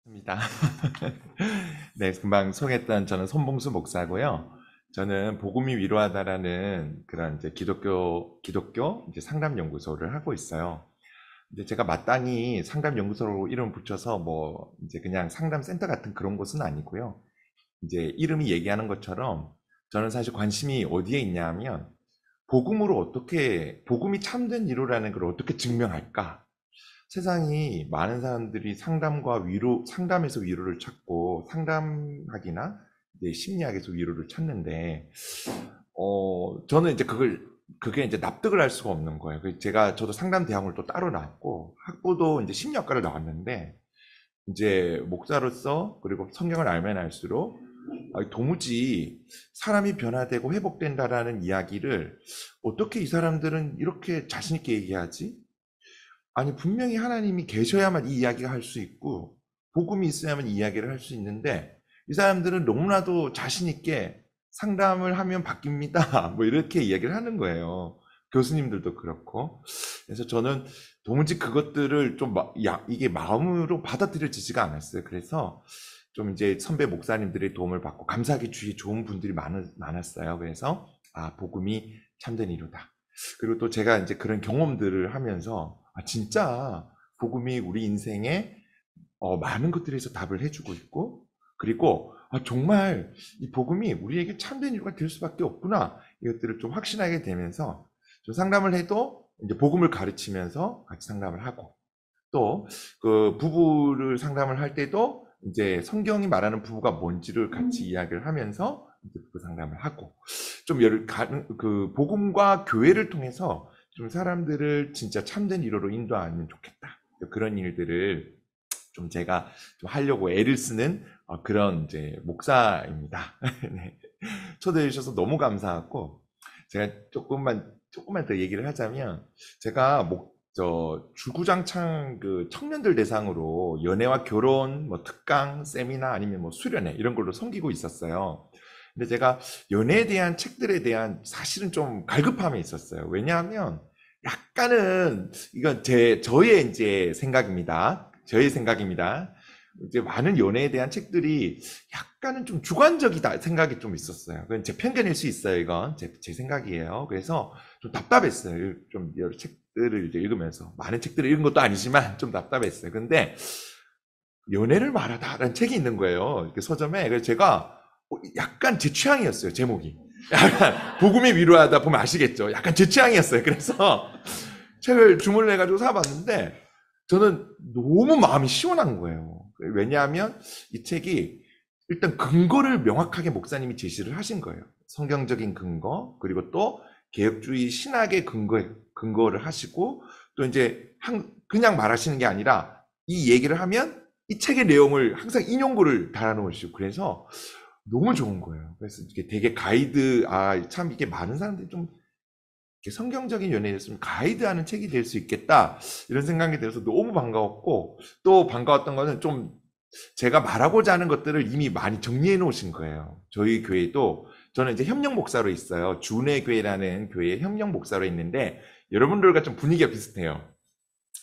입니다. 네, 금방 소개했던 저는 손봉수 목사고요. 저는 복음이 위로하다라는 그런 이제 기독교 이제 상담 연구소를 하고 있어요. 근데 제가 마땅히 상담 연구소로 이름 붙여서 뭐 이제 그냥 상담 센터 같은 그런 곳은 아니고요. 이제 이름이 얘기하는 것처럼 저는 사실 관심이 어디에 있냐면 복음으로 어떻게 복음이 참된 위로라는 걸 어떻게 증명할까? 세상이 많은 사람들이 상담과 위로, 상담에서 위로를 찾고 상담학이나 이제 심리학에서 위로를 찾는데, 저는 이제 그게 이제 납득을 할 수가 없는 거예요. 저도 상담 대학을 또 따로 나왔고, 학부도 이제 심리학과를 나왔는데, 이제 목사로서 그리고 성경을 알면 알수록 도무지 사람이 변화되고 회복된다라는 이야기를 어떻게 이 사람들은 이렇게 자신 있게 얘기하지? 아니, 분명히 하나님이 계셔야만 이 이야기가 할 수 있고, 복음이 있어야만 이 이야기를 할 수 있는데, 이 사람들은 너무나도 자신있게 상담을 하면 바뀝니다. 뭐 이렇게 이야기를 하는 거예요. 교수님들도 그렇고. 그래서 저는 도무지 그것들을 좀, 이게 마음으로 받아들여지지가 않았어요. 그래서 좀 이제 선배 목사님들의 도움을 받고, 감사하게 주위에 좋은 분들이 많았어요. 그래서, 복음이 참된 이루다. 그리고 또 제가 이제 그런 경험들을 하면서 진짜 복음이 우리 인생에 많은 것들에서 답을 해주고 있고, 그리고 정말 이 복음이 우리에게 참된 이유가 될 수밖에 없구나, 이것들을 좀 확신하게 되면서 좀 상담을 해도 이제 복음을 가르치면서 같이 상담을 하고, 또 그 부부를 상담을 할 때도 이제 성경이 말하는 부부가 뭔지를 같이 이야기를 하면서 이제 부부 상담을 하고, 좀 그 복음과 교회를 통해서 좀 사람들을 진짜 참된 위로로 인도하면 좋겠다. 그런 일들을 좀 제가 좀 하려고 애를 쓰는 그런 이제 목사입니다. 네. 초대해 주셔서 너무 감사하고, 제가 조금만 더 얘기를 하자면, 제가 주구장창 그 청년들 대상으로 연애와 결혼, 뭐 특강, 세미나 아니면 뭐 수련회 이런 걸로 섬기고 있었어요. 근데 제가 연애에 대한 책들에 대한 사실은 좀 갈급함이 있었어요. 왜냐하면 약간은 이건 저의 이제 생각입니다. 저의 생각입니다. 이제 많은 연애에 대한 책들이 약간은 좀 주관적이다 생각이 좀 있었어요. 그건 제 편견일 수 있어요. 이건 제 생각이에요. 그래서 좀 답답했어요. 좀 여러 책들을 이제 읽으면서, 많은 책들을 읽은 것도 아니지만 좀 답답했어요. 근데 연애를 말하다라는 책이 있는 거예요. 이렇게 서점에. 그래서 제가 약간 제 취향이었어요. 제목이. 약간 복음이 위로하다 보면 아시겠죠. 약간 제 취향이었어요. 그래서 책을 주문을 해가지고 사봤는데 저는 너무 마음이 시원한 거예요. 왜냐하면 이 책이 일단 근거를 명확하게 목사님이 제시를 하신 거예요. 성경적인 근거, 그리고 또 개혁주의 신학의 근거를 하시고, 또 이제 그냥 말하시는 게 아니라 이 얘기를 하면 이 책의 내용을 항상 인용구를 달아놓으시고, 그래서 너무 좋은 거예요. 그래서 이게 되게 가이드, 참 이게 많은 사람들이 좀 이렇게 성경적인 연애였으면 가이드하는 책이 될 수 있겠다, 이런 생각이 들어서 너무 반가웠고, 또 반가웠던 거는 좀 제가 말하고자 하는 것들을 이미 많이 정리해 놓으신 거예요. 저희 교회도, 저는 이제 협력 목사로 있어요. 준의 교회라는 교회에 협력 목사로 있는데, 여러분들과 좀 분위기가 비슷해요.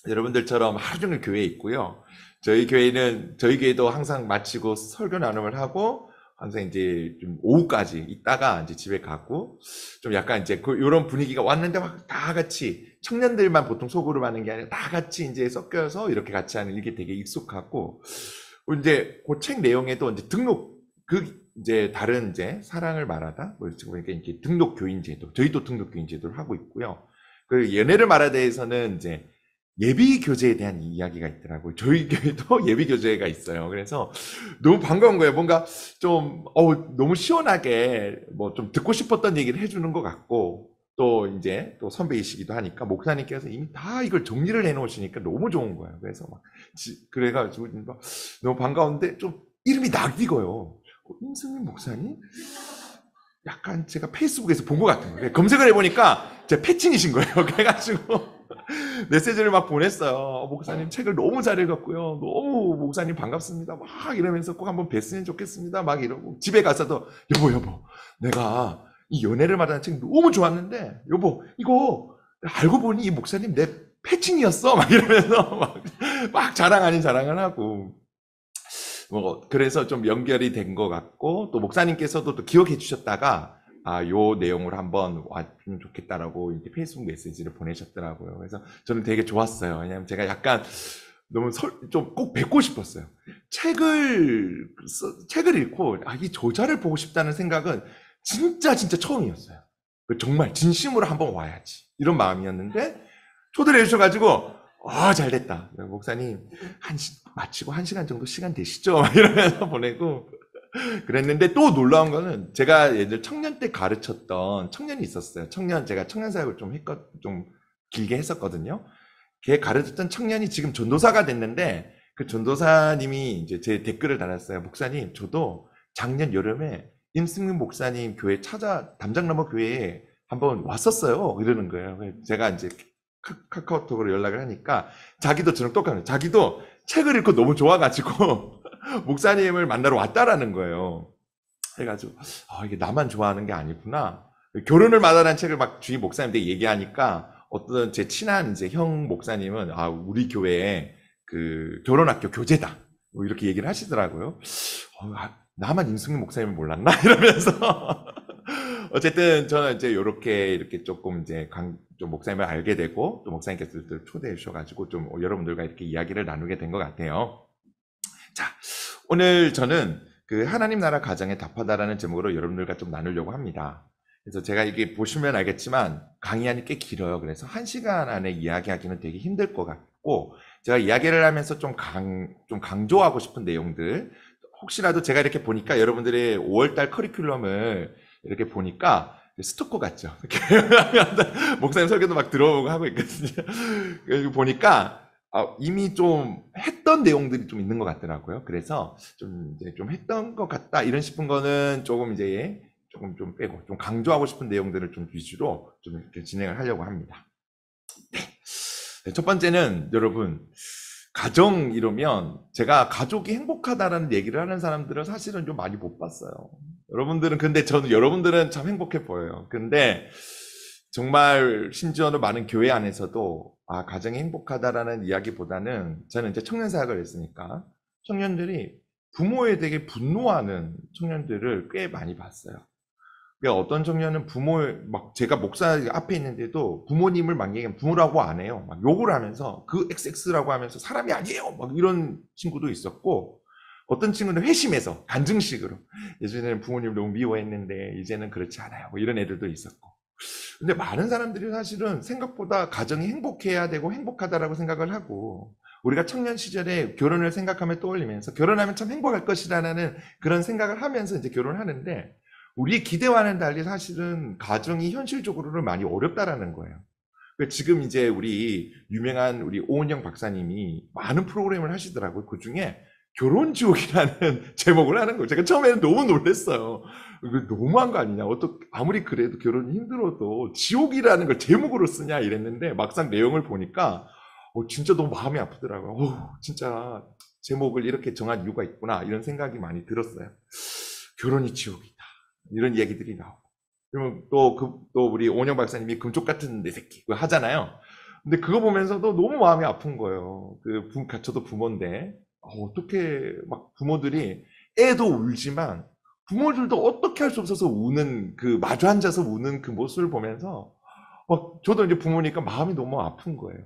여러분들처럼 하루 종일 교회에 있고요. 저희 교회도 항상 마치고 설교 나눔을 하고, 항상 이제 좀 오후까지 있다가 이제 집에 가고, 좀 약간 이제 요런 분위기가 왔는데 막 다 같이, 청년들만 보통 소그룹 하는 게 아니라 다 같이 이제 섞여서 이렇게 같이 하는, 이게 되게 익숙하고, 이제 그 책 내용에도 이제 이제 다른 이제 사랑을 말하다, 뭐 지금 보니까 이렇게 등록 교인 제도, 저희도 등록 교인 제도를 하고 있고요. 그 연애를 말하다에서는 이제 예비 교제에 대한 이야기가 있더라고요. 저희 교회도 예비 교제가 있어요. 그래서 너무 반가운 거예요. 뭔가 좀 너무 시원하게 뭐 좀 듣고 싶었던 얘기를 해주는 것 같고, 또 이제 또 선배이시기도 하니까 목사님께서 이미 다 이걸 정리를 해놓으시니까 너무 좋은 거예요. 그래서 막 그래가지고 너무 반가운데 좀 이름이 낯익어요. 임승민 목사님? 약간 제가 페이스북에서 본 것 같은 거예요. 검색을 해보니까 제 패친이신 거예요. 그래가지고 메시지를 막 보냈어요. 목사님 책을 너무 잘 읽었고요. 너무 목사님 반갑습니다. 막 이러면서 꼭 한번 뵀으면 좋겠습니다. 막 이러고 집에 가서도 여보 내가 이 연애를 말하는 책 너무 좋았는데 여보 이거 알고 보니 이 목사님 내 패친이었어. 막 이러면서 막 자랑 아닌 자랑을 하고, 뭐 그래서 좀 연결이 된 것 같고 또 목사님께서도 또 기억해 주셨다가 요 내용을 한번 왔으면 좋겠다라고 이렇게 페이스북 메시지를 보내셨더라고요. 그래서 저는 되게 좋았어요. 왜냐하면 제가 약간 너무 좀 꼭 뵙고 싶었어요. 책을 읽고 이 저자를 보고 싶다는 생각은 진짜 처음이었어요. 정말 진심으로 한번 와야지 이런 마음이었는데 초대를 해주셔가지고 잘 됐다. 목사님 마치고 1시간 정도 시간 되시죠? 이러면서 보내고 그랬는데 또 놀라운 거는 제가 예전에 청년 때 가르쳤던 청년이 있었어요. 제가 청년 사역을 좀 길게 했었거든요. 걔 가르쳤던 청년이 지금 전도사가 됐는데 그 전도사님이 이제 제 댓글을 달았어요. 목사님, 저도 작년 여름에 임승민 목사님 교회 담장나무 교회에 한번 왔었어요. 이러는 거예요. 제가 이제 카카오톡으로 연락을 하니까 자기도 저랑 똑같아요. 자기도 책을 읽고 너무 좋아가지고 목사님을 만나러 왔다라는 거예요. 그래가지고 이게 나만 좋아하는 게 아니구나. 결혼을 마다라는 책을 막 주위 목사님들 얘기하니까 어떤 제 친한 이제 형 목사님은 우리 교회에 그 결혼학교 교재다 뭐 이렇게 얘기를 하시더라고요. 나만 임승민 목사님을 몰랐나 이러면서 어쨌든 저는 이제 이렇게 조금 이제 좀 목사님을 알게 되고 또 목사님께서 초대해 주셔가지고 좀 여러분들과 이렇게 이야기를 나누게 된 것 같아요. 자, 오늘 저는 그 하나님 나라 가정에 답하다라는 제목으로 여러분들과 좀 나누려고 합니다. 그래서 제가 이게 보시면 알겠지만 강의안이 꽤 길어요. 그래서 1시간 안에 이야기하기는 되게 힘들 것 같고 제가 이야기를 하면서 좀 강조하고 싶은 내용들 혹시라도 제가 이렇게 보니까 여러분들의 5월달 커리큘럼을 이렇게 보니까 스토커 같죠. 목사님 설교도 막 들어오고 하고 있거든요. 그래서 보니까 이미 좀 했던 내용들이 좀 있는 것 같더라고요. 그래서 좀 했던 것 같다 이런 싶은 거는 조금 이제 좀 빼고 좀 강조하고 싶은 내용들을 좀 위주로 좀 이렇게 진행을 하려고 합니다. 네. 첫 번째는 여러분 가정 이러면 제가 가족이 행복하다라는 얘기를 하는 사람들은 사실은 좀 많이 못 봤어요. 근데 저는 여러분들은 참 행복해 보여요. 근데 정말 심지어는 많은 교회 안에서도 가정이 행복하다라는 이야기보다는 저는 이제 청년 사역을 했으니까 청년들이 부모에 되게 분노하는 청년들을 꽤 많이 봤어요. 그러니까 어떤 청년은 제가 목사 앞에 있는데도 부모님을 막 얘기하면 부모라고 안 해요. 막 욕을 하면서 그 XX라고 하면서 사람이 아니에요. 막 이런 친구도 있었고 어떤 친구는 회심해서 간증식으로 예전에는 부모님을 너무 미워했는데 이제는 그렇지 않아요. 뭐 이런 애들도 있었고. 근데 많은 사람들이 사실은 생각보다 가정이 행복해야 되고 행복하다라고 생각을 하고 우리가 청년 시절에 결혼을 생각하며 떠올리면서 결혼하면 참 행복할 것이라는 그런 생각을 하면서 이제 결혼하는데 우리 기대와는 달리 사실은 가정이 현실적으로는 많이 어렵다라는 거예요. 지금 이제 유명한 우리 오은영 박사님이 많은 프로그램을 하시더라고요. 그 중에 결혼지옥이라는 제목을 하는 거예요. 제가 처음에는 너무 놀랐어요. 이거 너무한 거 아니냐. 아무리 그래도 결혼이 힘들어도 지옥이라는 걸 제목으로 쓰냐 이랬는데 막상 내용을 보니까 진짜 너무 마음이 아프더라고요. 진짜 제목을 이렇게 정한 이유가 있구나 이런 생각이 많이 들었어요. 결혼이 지옥이다. 이런 얘기들이 나오고. 그러면 또 우리 오은영 박사님이 금쪽 같은 내 새끼 그거 하잖아요. 근데 그거 보면서도 너무 마음이 아픈 거예요. 저도 부모인데 어떻게 막 부모들이 애도 울지만 부모들도 어떻게 할 수 없어서 우는 마주 앉아서 우는 그 모습을 보면서 저도 이제 부모니까 마음이 너무 아픈 거예요.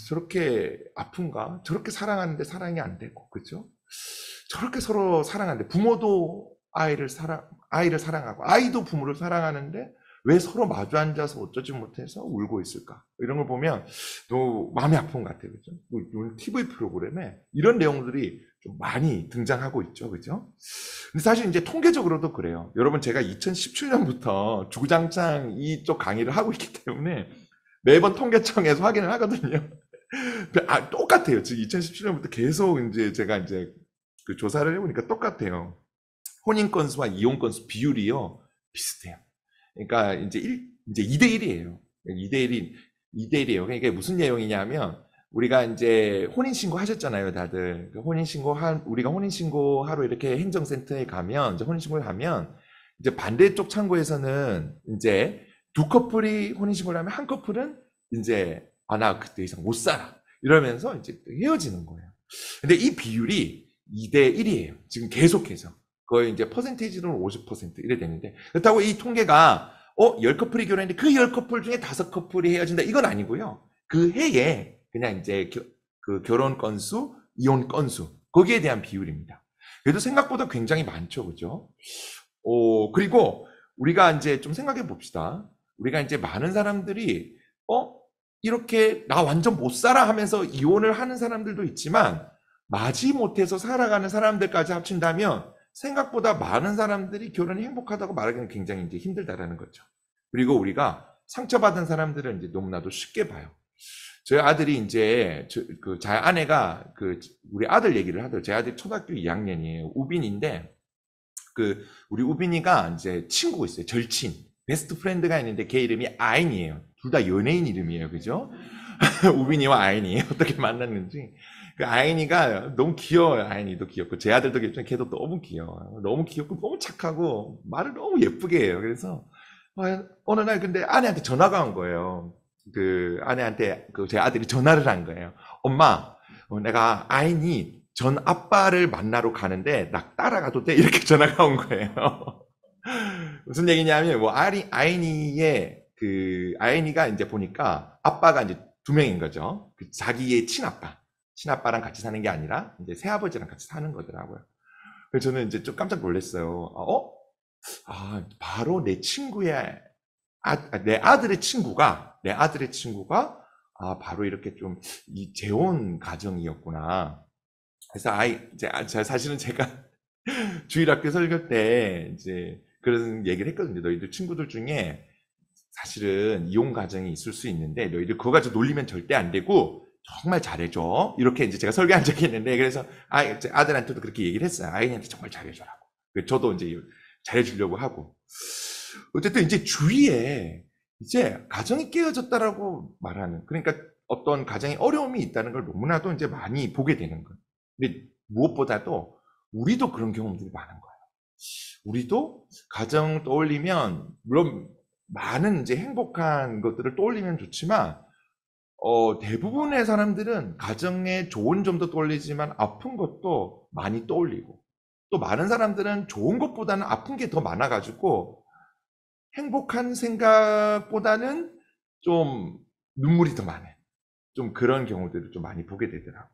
저렇게 아픈가? 저렇게 사랑하는데 사랑이 안 되고, 그죠? 저렇게 서로 사랑하는데 부모도 아이를 사랑하고 아이도 부모를 사랑하는데 왜 서로 마주 앉아서 어쩌지 못해서 울고 있을까? 이런 걸 보면 너무 마음이 아픈 것 같아요. 그죠? TV 프로그램에 이런 내용들이 좀 많이 등장하고 있죠. 그죠? 근데 사실 이제 통계적으로도 그래요. 여러분 제가 2017년부터 주구장창 이쪽 강의를 하고 있기 때문에 매번 통계청에서 확인을 하거든요. 똑같아요. 지금 2017년부터 계속 이제 제가 이제 그 조사를 해보니까 똑같아요. 혼인 건수와 이혼 건수 비율이요. 비슷해요. 그러니까 이제 2대1이에요. 2대1이에요. 그러니까 무슨 내용이냐면 우리가 이제 혼인신고 하셨잖아요, 다들. 우리가 혼인신고 하러 이렇게 행정센터에 가면, 이제 혼인신고를 하면, 이제 반대쪽 창고에서는 이제 두 커플이 혼인신고를 하면 한 커플은 이제, 나 그때 이상 못 살아. 이러면서 이제 헤어지는 거예요. 근데 이 비율이 2대 1이에요. 지금 계속해서. 거의 이제 퍼센테이지로는 50% 이래 되는데. 그렇다고 이 통계가 10커플이 결혼했는데 그 10커플 중에 5커플이 헤어진다. 이건 아니고요. 그 해에 그냥 이제 그 결혼 건수, 이혼 건수, 거기에 대한 비율입니다. 그래도 생각보다 굉장히 많죠. 그죠? 그리고 우리가 이제 좀 생각해 봅시다. 우리가 이제 많은 사람들이, 이렇게 나 완전 못 살아 하면서 이혼을 하는 사람들도 있지만, 마지못해서 살아가는 사람들까지 합친다면, 생각보다 많은 사람들이 결혼이 행복하다고 말하기는 굉장히 이제 힘들다라는 거죠. 그리고 우리가 상처받은 사람들은 이제 너무나도 쉽게 봐요. 저희 아들이 이제, 제 아내가 우리 아들 얘기를 하더라고요. 제 아들이 초등학교 2학년이에요. 우빈인데, 우리 우빈이가 이제 친구가 있어요. 절친. 베스트 프렌드가 있는데 걔 이름이 아인이에요. 둘 다 연예인 이름이에요. 그죠? 우빈이와 아인이 어떻게 만났는지. 그 아인이가 너무 귀여워요. 아인이도 귀엽고. 제 아들도 귀엽지만 걔도 너무 귀여워요. 너무 귀엽고 너무 착하고 말을 너무 예쁘게 해요. 그래서 어느 날 근데 아내한테 전화가 온 거예요. 아내한테 제 아들이 전화를 한 거예요. 엄마, 내가 아인이 전 아빠를 만나러 가는데 나 따라가도 돼? 이렇게 전화가 온 거예요. 무슨 얘기냐면 아이니가 이제 보니까 아빠가 이제 2명인 거죠. 자기의 친아빠랑 같이 사는 게 아니라 이제 새아버지랑 같이 사는 거더라고요. 그래서 저는 이제 좀 깜짝 놀랐어요. 바로 내 친구의 내 아들의 친구가 바로 이렇게 좀 이 재혼 가정이었구나. 그래서 사실은 제가 주일학교 설교 때 이제 그런 얘기를 했거든요. 너희들 친구들 중에 사실은 이혼 가정이 있을 수 있는데 너희들 그거 가지고 놀리면 절대 안 되고 정말 잘해줘. 이렇게 이제 제가 설교한 적이 있는데 그래서 제 아들한테도 그렇게 얘기를 했어요. 아이한테 정말 잘해줘라고. 저도 이제 잘해주려고 하고. 어쨌든 이제 주위에 이제 가정이 깨어졌다라고 말하는, 그러니까 어떤 가정에 어려움이 있다는 걸 너무나도 이제 많이 보게 되는 거예요. 근데 무엇보다도 우리도 그런 경험들이 많은 거예요. 우리도 가정 떠올리면 물론 많은 이제 행복한 것들을 떠올리면 좋지만 대부분의 사람들은 가정의 좋은 점도 떠올리지만 아픈 것도 많이 떠올리고, 또 많은 사람들은 좋은 것보다는 아픈 게 더 많아가지고 행복한 생각보다는 좀 눈물이 더 많아요. 좀 그런 경우들을 좀 많이 보게 되더라고요.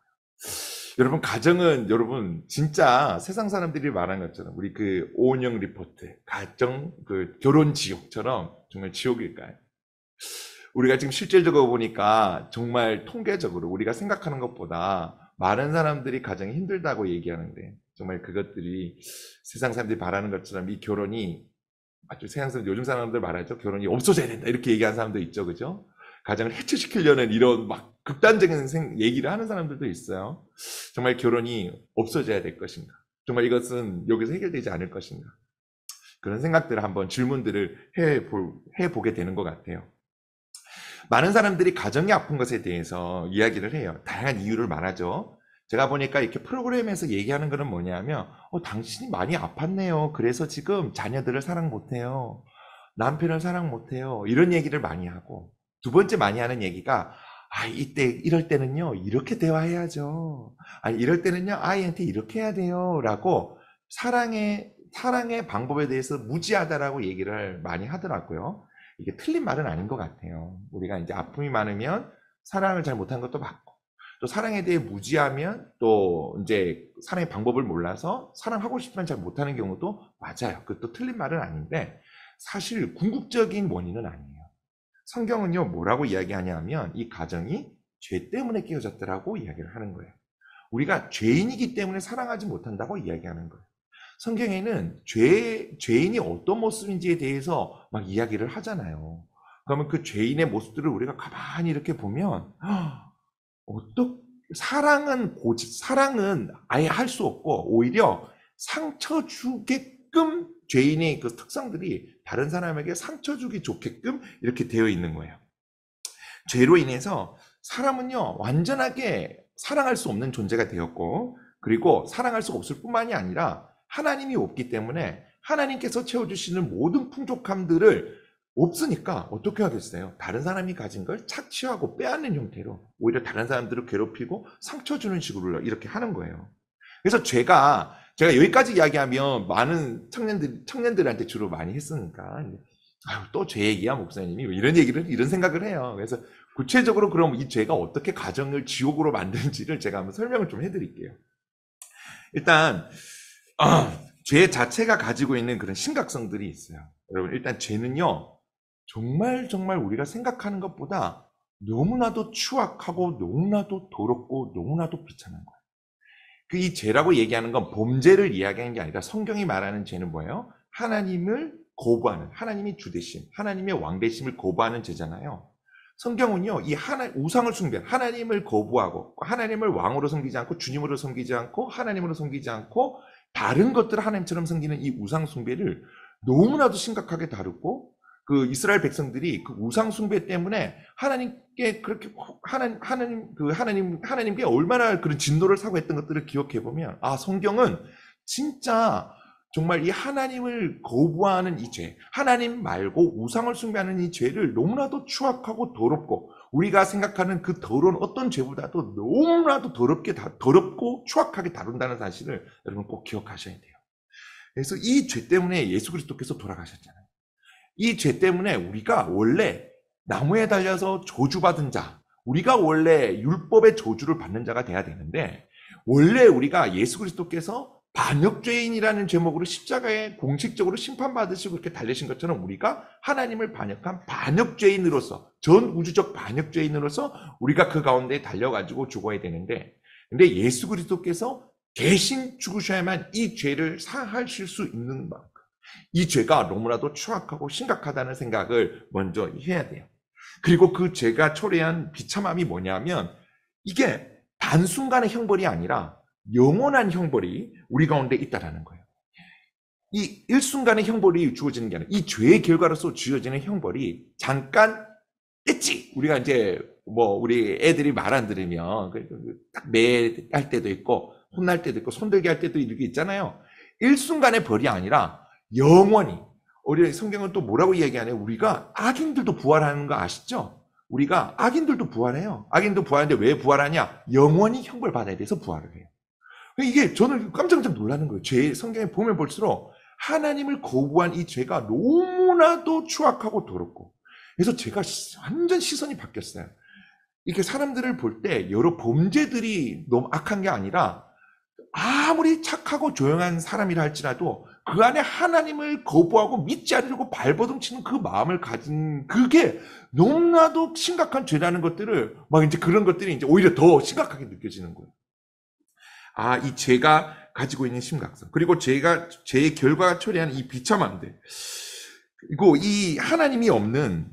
여러분, 가정은 여러분 진짜 세상 사람들이 말한 것처럼 우리 오은영 리포트 가정 결혼 지옥처럼 정말 지옥일까요? 우리가 지금 실질적으로 보니까 정말 통계적으로 우리가 생각하는 것보다 많은 사람들이 가정이 힘들다고 얘기하는데, 정말 그것들이 세상 사람들이 말하는 것처럼 이 결혼이 아주 세상 사람, 요즘 사람들 말하죠. 결혼이 없어져야 된다 이렇게 얘기하는 사람도 있죠. 그죠? 가정을 해체시키려는 이런 막 극단적인 얘기를 하는 사람들도 있어요. 정말 결혼이 없어져야 될 것인가? 정말 이것은 여기서 해결되지 않을 것인가? 그런 생각들을 한번 질문들을 해보게 되는 것 같아요. 많은 사람들이 가정이 아픈 것에 대해서 이야기를 해요. 다양한 이유를 말하죠. 제가 보니까 이렇게 프로그램에서 얘기하는 거는 뭐냐면, 당신이 많이 아팠네요. 그래서 지금 자녀들을 사랑 못해요. 남편을 사랑 못해요. 이런 얘기를 많이 하고, 두 번째 많이 하는 얘기가, 이럴 때는요, 이렇게 대화해야죠. 이럴 때는요, 아이한테 이렇게 해야 돼요. 라고 사랑의 방법에 대해서 무지하다라고 얘기를 많이 하더라고요. 이게 틀린 말은 아닌 것 같아요. 우리가 이제 아픔이 많으면 사랑을 잘 못한 것도 맞고, 또 사랑에 대해 무지하면 또 이제 사랑의 방법을 몰라서 사랑하고 싶지만 잘 못하는 경우도 맞아요. 그것도 틀린 말은 아닌데, 사실 궁극적인 원인은 아니에요. 성경은요, 뭐라고 이야기하냐면 이 가정이 죄 때문에 깨어졌다라고 이야기를 하는 거예요. 우리가 죄인이기 때문에 사랑하지 못한다고 이야기하는 거예요. 성경에는 죄인이 어떤 모습인지에 대해서 막 이야기를 하잖아요. 그러면 그 죄인의 모습들을 우리가 가만히 이렇게 보면, 사랑은 아예 할 수 없고, 오히려 상처 주게끔 죄인의 그 특성들이 다른 사람에게 상처 주기 좋게끔 이렇게 되어 있는 거예요. 죄로 인해서 사람은요, 완전하게 사랑할 수 없는 존재가 되었고, 그리고 사랑할 수 없을 뿐만이 아니라 하나님이 없기 때문에 하나님께서 채워주시는 모든 풍족함들을 없으니까 어떻게 하겠어요? 다른 사람이 가진 걸 착취하고 빼앗는 형태로 오히려 다른 사람들을 괴롭히고 상처 주는 식으로 이렇게 하는 거예요. 그래서 제가 여기까지 이야기하면 많은 청년들한테 주로 많이 했으니까, 아유, 또 죄 얘기야, 목사님이. 뭐 이런 생각을 해요. 그래서 구체적으로 그럼 이 죄가 어떻게 가정을 지옥으로 만드는지를 제가 한번 설명을 좀 해드릴게요. 일단, 죄 자체가 가지고 있는 그런 심각성들이 있어요. 여러분, 일단 죄는요, 정말 우리가 생각하는 것보다 너무나도 추악하고 너무나도 더럽고 너무나도 비참한 거예요. 이 죄라고 얘기하는 건 범죄를 이야기하는 게 아니라 성경이 말하는 죄는 뭐예요? 하나님을 거부하는, 하나님이 주되심, 하나님의 왕되심을 거부하는 죄잖아요. 성경은요, 이 우상을 숭배한 하나님을 거부하고 하나님을 왕으로 섬기지 않고 주님으로 섬기지 않고 하나님으로 섬기지 않고 다른 것들을 하나님처럼 섬기는 이 우상 숭배를 너무나도 심각하게 다루고, 그 이스라엘 백성들이 그 우상 숭배 때문에 하나님께 그렇게 하나님께 얼마나 그런 진노를 사고했던 것들을 기억해 보면, 성경은 진짜 정말 이 하나님을 거부하는 이 죄, 하나님 말고 우상을 숭배하는 이 죄를 너무나도 추악하고 더럽고, 우리가 생각하는 그 더러운 어떤 죄보다도 너무나도 더럽고 추악하게 다룬다는 사실을 여러분 꼭 기억하셔야 돼요. 그래서 이 죄 때문에 예수 그리스도께서 돌아가셨잖아요. 이 죄 때문에 우리가 원래 나무에 달려서 저주받은 자, 우리가 원래 율법의 저주를 받는 자가 돼야 되는데, 원래 우리가 예수 그리스도께서 반역죄인이라는 제목으로 십자가에 공식적으로 심판받으시고 그렇게 달리신 것처럼 우리가 하나님을 반역한 반역죄인으로서, 전 우주적 반역죄인으로서 우리가 그 가운데 달려가지고 죽어야 되는데, 근데 예수 그리스도께서 대신 죽으셔야만 이 죄를 사하실 수 있는 만큼 이 죄가 너무나도 추악하고 심각하다는 생각을 먼저 해야 돼요. 그리고 그 죄가 초래한 비참함이 뭐냐면, 이게 단순간의 형벌이 아니라 영원한 형벌이 우리 가운데 있다라는 거예요. 이 일순간의 형벌이 주어지는 게 아니라 이 죄의 결과로서 주어지는 형벌이 잠깐 뗐지. 우리가 이제 우리 애들이 말 안 들으면 딱 매할 때도 있고 혼날 때도 있고 손들게 할 때도 이렇게 있잖아요. 일순간의 벌이 아니라 영원히. 우리 성경은 또 뭐라고 이야기하냐면, 우리가 악인들도 부활하는 거 아시죠? 우리가 악인들도 부활해요. 악인도 부활하는데 왜 부활하냐? 영원히 형벌 받아야 돼서 부활을 해요. 이게 저는 깜짝 놀라는 거예요. 성경에 보면 볼수록 하나님을 거부한 이 죄가 너무나도 추악하고 더럽고, 그래서 제가 완전 시선이 바뀌었어요. 이렇게 사람들을 볼 때 여러 범죄들이 너무 악한 게 아니라, 아무리 착하고 조용한 사람이라 할지라도 그 안에 하나님을 거부하고 믿지 않으려고 발버둥치는 그 마음을 가진, 그게 너무나도 심각한 죄라는 것들을 이제 그런 것들이 이제 오히려 더 심각하게 느껴지는 거예요. 이 죄가 가지고 있는 심각성, 그리고 죄의 결과가 초래하는 이 비참함들, 그리고 이 하나님이 없는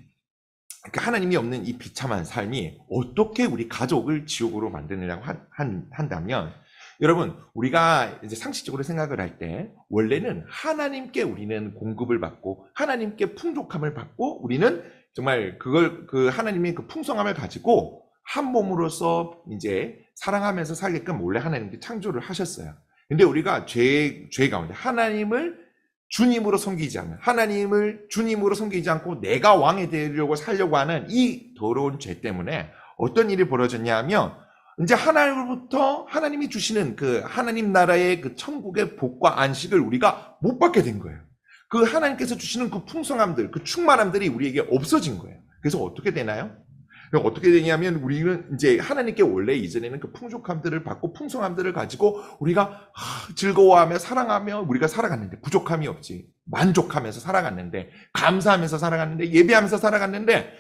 이 비참한 삶이 어떻게 우리 가족을 지옥으로 만드느냐고 한다면, 여러분, 우리가 이제 상식적으로 생각을 할 때 원래는 하나님께 우리는 공급을 받고 하나님께 풍족함을 받고, 우리는 정말 그 하나님의 그 풍성함을 가지고 한 몸으로서 이제 사랑하면서 살게끔 원래 하나님께 창조를 하셨어요. 근데 우리가 죄 가운데 하나님을 주님으로 섬기지 않는, 하나님을 주님으로 섬기지 않고 내가 왕이 되려고 살려고 하는 이 더러운 죄 때문에 어떤 일이 벌어졌냐 하면, 이제 하나님으로부터 하나님이 주시는 그 하나님 나라의 그 천국의 복과 안식을 우리가 못 받게 된 거예요. 그 하나님께서 주시는 그 풍성함들, 그 충만함들이 우리에게 없어진 거예요. 그래서 어떻게 되나요? 어떻게 되냐면, 우리는 이제 하나님께 원래 이전에는 그 풍족함들을 받고 풍성함들을 가지고 우리가 즐거워하며 사랑하며 우리가 살아갔는데, 부족함이 없지, 만족하면서 살아갔는데, 감사하면서 살아갔는데, 예배하면서 살아갔는데,